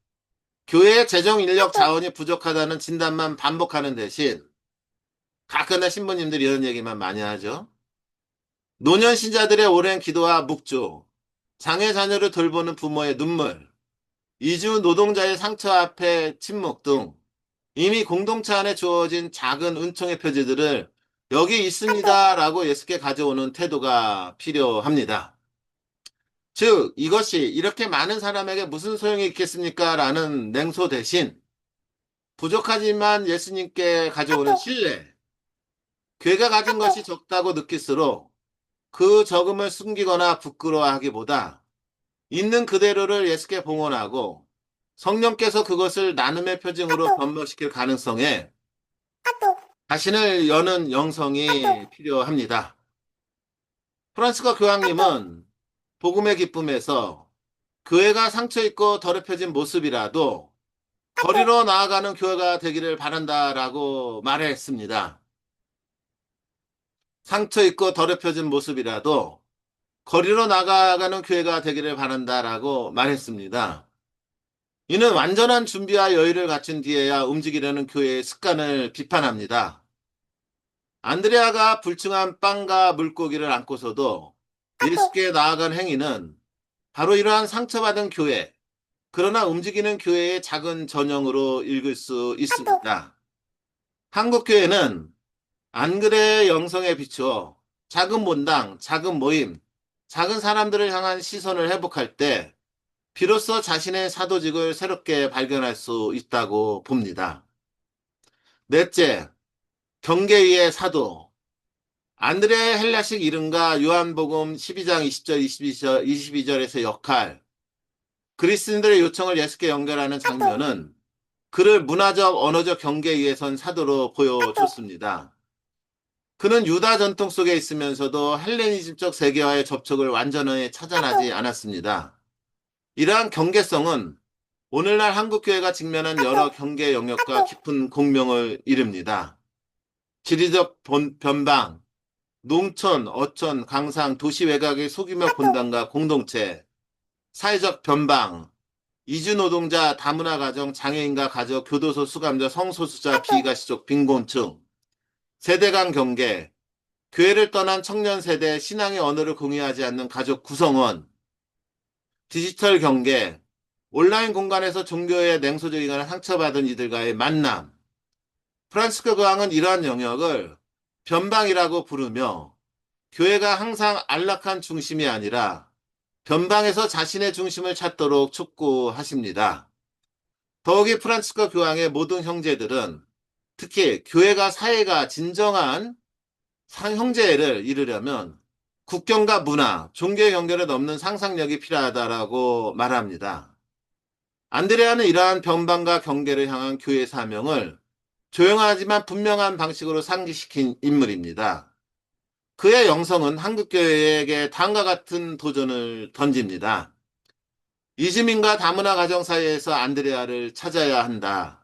교회의 재정 인력 자원이 부족하다는 진단만 반복하는 대신 가끔나 신부님들이 이런 얘기만 많이 하죠. 노년 신자들의 오랜 기도와 묵주, 장애 자녀를 돌보는 부모의 눈물, 이주 노동자의 상처 앞에 침묵 등 이미 공동체 안에 주어진 작은 은총의 표지들을 여기 있습니다라고 예수께 가져오는 태도가 필요합니다. 즉, 이것이 이렇게 많은 사람에게 무슨 소용이 있겠습니까? 라는 냉소 대신 부족하지만 예수님께 가져오는 신뢰, 교회가 가진 것이 적다고 느낄수록 그 적음을 숨기거나 부끄러워하기보다 있는 그대로를 예수께 봉헌하고 성령께서 그것을 나눔의 표징으로 변모시킬 가능성에 자신을 여는 영성이 필요합니다. 프란시스코 교황님은 복음의 기쁨에서 교회가 상처 있고 더럽혀진 모습이라도 거리로 나아가는 교회가 되기를 바란다라고 말했습니다. 상처 있고 더럽혀진 모습이라도 거리로 나아가는 교회가 되기를 바란다라고 말했습니다. 이는 완전한 준비와 여유를 갖춘 뒤에야 움직이려는 교회의 습관을 비판합니다. 안드레아가 불충한 빵과 물고기를 안고서도 예수께 나아간 행위는 바로 이러한 상처받은 교회, 그러나 움직이는 교회의 작은 전형으로 읽을 수 있습니다. 한국 교회는 안그레의 영성에 비추어 작은 본당, 작은 모임, 작은 사람들을 향한 시선을 회복할 때 비로소 자신의 사도직을 새롭게 발견할 수 있다고 봅니다. 넷째, 경계위의 사도. 안드레의 헬라식 이름과 요한복음 12장 20절, 22절에서 역할, 그리스인들의 요청을 예수께 연결하는 장면은 그를 문화적, 언어적 경계위에 선 사도로 보여줬습니다. 그는 유다 전통 속에 있으면서도 헬레니즘적 세계와의 접촉을 완전히 차단하지 않았습니다. 이러한 경계성은 오늘날 한국교회가 직면한 여러 경계 영역과 깊은 공명을 이룹니다. 지리적 변방, 농촌, 어촌, 강상, 도시 외곽의 소규모 본당과 공동체, 사회적 변방, 이주노동자, 다문화 가정, 장애인과 가족, 교도소 수감자, 성소수자, 비가시족, 빈곤층, 세대 간 경계, 교회를 떠난 청년 세대, 신앙의 언어를 공유하지 않는 가족 구성원, 디지털 경계, 온라인 공간에서 종교의 냉소적이거나 상처받은 이들과의 만남. 프란시스코 교황은 이러한 영역을 변방이라고 부르며 교회가 항상 안락한 중심이 아니라 변방에서 자신의 중심을 찾도록 촉구하십니다. 더욱이 프란시스코 교황의 모든 형제들은 특히 교회가 사회가 진정한 형제를 이루려면 국경과 문화, 종교의 경계를 넘는 상상력이 필요하다라고 말합니다. 안드레아는 이러한 변방과 경계를 향한 교회의 사명을 조용하지만 분명한 방식으로 상기시킨 인물입니다. 그의 영성은 한국교회에게 다음과 같은 도전을 던집니다. 이주민과 다문화 가정 사이에서 안드레아를 찾아야 한다.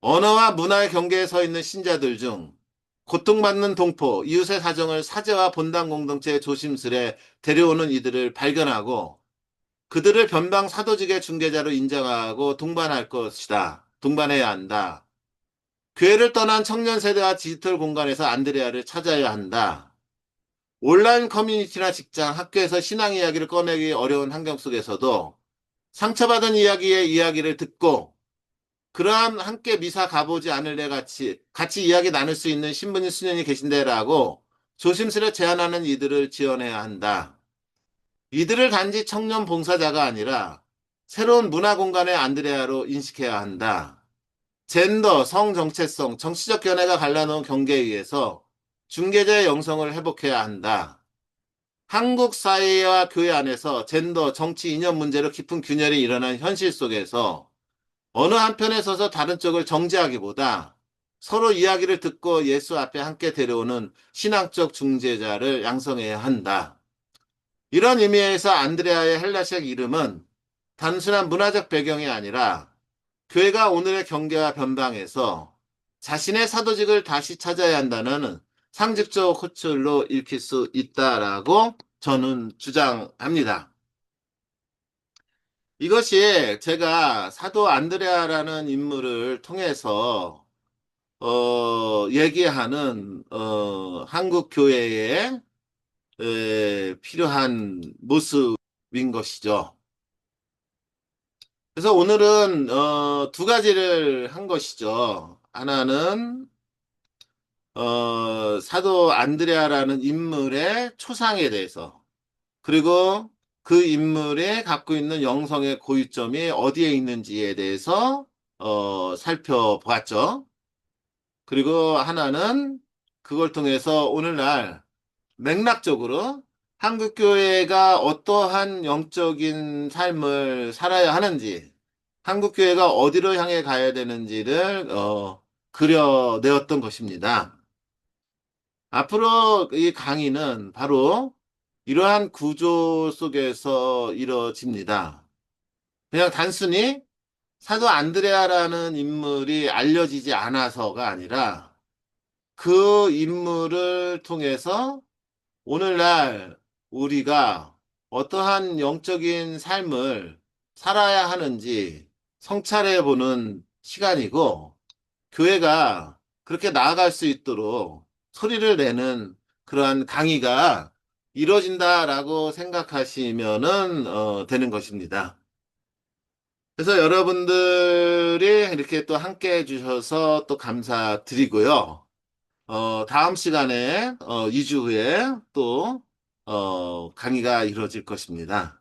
언어와 문화의 경계에 서 있는 신자들 중 고통받는 동포, 이웃의 사정을 사제와 본당 공동체에 조심스레 데려오는 이들을 발견하고 그들을 변방 사도직의 중개자로 인정하고 동반할 것이다. 동반해야 한다. 교회를 떠난 청년 세대와 디지털 공간에서 안드레아를 찾아야 한다. 온라인 커뮤니티나 직장, 학교에서 신앙 이야기를 꺼내기 어려운 환경 속에서도 상처받은 이야기의 이야기를 듣고 그러한 함께 미사 가보지 않을래 같이 이야기 나눌 수 있는 신부님 수녀님 계신데라고 조심스레 제안하는 이들을 지원해야 한다. 이들을 단지 청년 봉사자가 아니라 새로운 문화 공간의 안드레아로 인식해야 한다. 젠더, 성 정체성, 정치적 견해가 갈라놓은 경계에 의해서 중개자의 영성을 회복해야 한다. 한국 사회와 교회 안에서 젠더, 정치 이념 문제로 깊은 균열이 일어난 현실 속에서 어느 한편에 서서 다른 쪽을 정죄하기보다 서로 이야기를 듣고 예수 앞에 함께 데려오는 신앙적 중재자를 양성해야 한다. 이런 의미에서 안드레아의 헬라식 이름은 단순한 문화적 배경이 아니라 교회가 오늘의 경계와 변방에서 자신의 사도직을 다시 찾아야 한다는 상징적 호출로 읽힐 수 있다라고 저는 주장합니다. 이것이 제가 사도 안드레아라는 인물을 통해서 얘기하는 한국 교회의 필요한 모습인 것이죠. 그래서 오늘은 두 가지를 한 것이죠. 하나는 사도 안드레아라는 인물의 초상에 대해서, 그리고 그 인물이 갖고 있는 영성의 고유점이 어디에 있는지에 대해서 살펴보았죠. 그리고 하나는 그걸 통해서 오늘날 맥락적으로 한국교회가 어떠한 영적인 삶을 살아야 하는지, 한국교회가 어디로 향해 가야 되는지를 그려내었던 것입니다. 앞으로 이 강의는 바로 이러한 구조 속에서 이루어집니다. 그냥 단순히 사도 안드레아라는 인물이 알려지지 않아서가 아니라 그 인물을 통해서 오늘날 우리가 어떠한 영적인 삶을 살아야 하는지 성찰해 보는 시간이고, 교회가 그렇게 나아갈 수 있도록 소리를 내는 그러한 강의가 이루어진다라고 생각하시면은 되는 것입니다. 그래서 여러분들이 이렇게 또 함께 해주셔서 또 감사드리고요. 다음 시간에 2주 후에 또 강의가 이루어질 것입니다.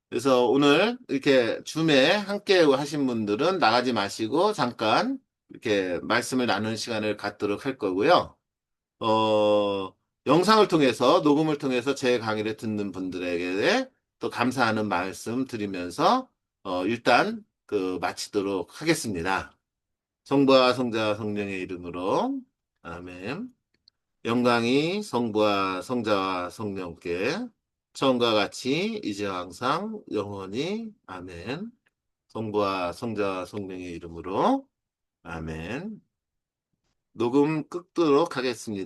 그래서 오늘 이렇게 줌에 함께 하신 분들은 나가지 마시고 잠깐 이렇게 말씀을 나누는 시간을 갖도록 할 거고요. 어, 영상을 통해서, 녹음을 통해서 제 강의를 듣는 분들에게 또 감사하는 말씀 드리면서 일단 마치도록 하겠습니다. 성부와 성자와 성령의 이름으로 아멘. 영광이 성부와 성자와 성령께 처음과 같이 이제와 항상 영원히 아멘. 성부와 성자와 성령의 이름으로 아멘. 녹음 끊도록 하겠습니다.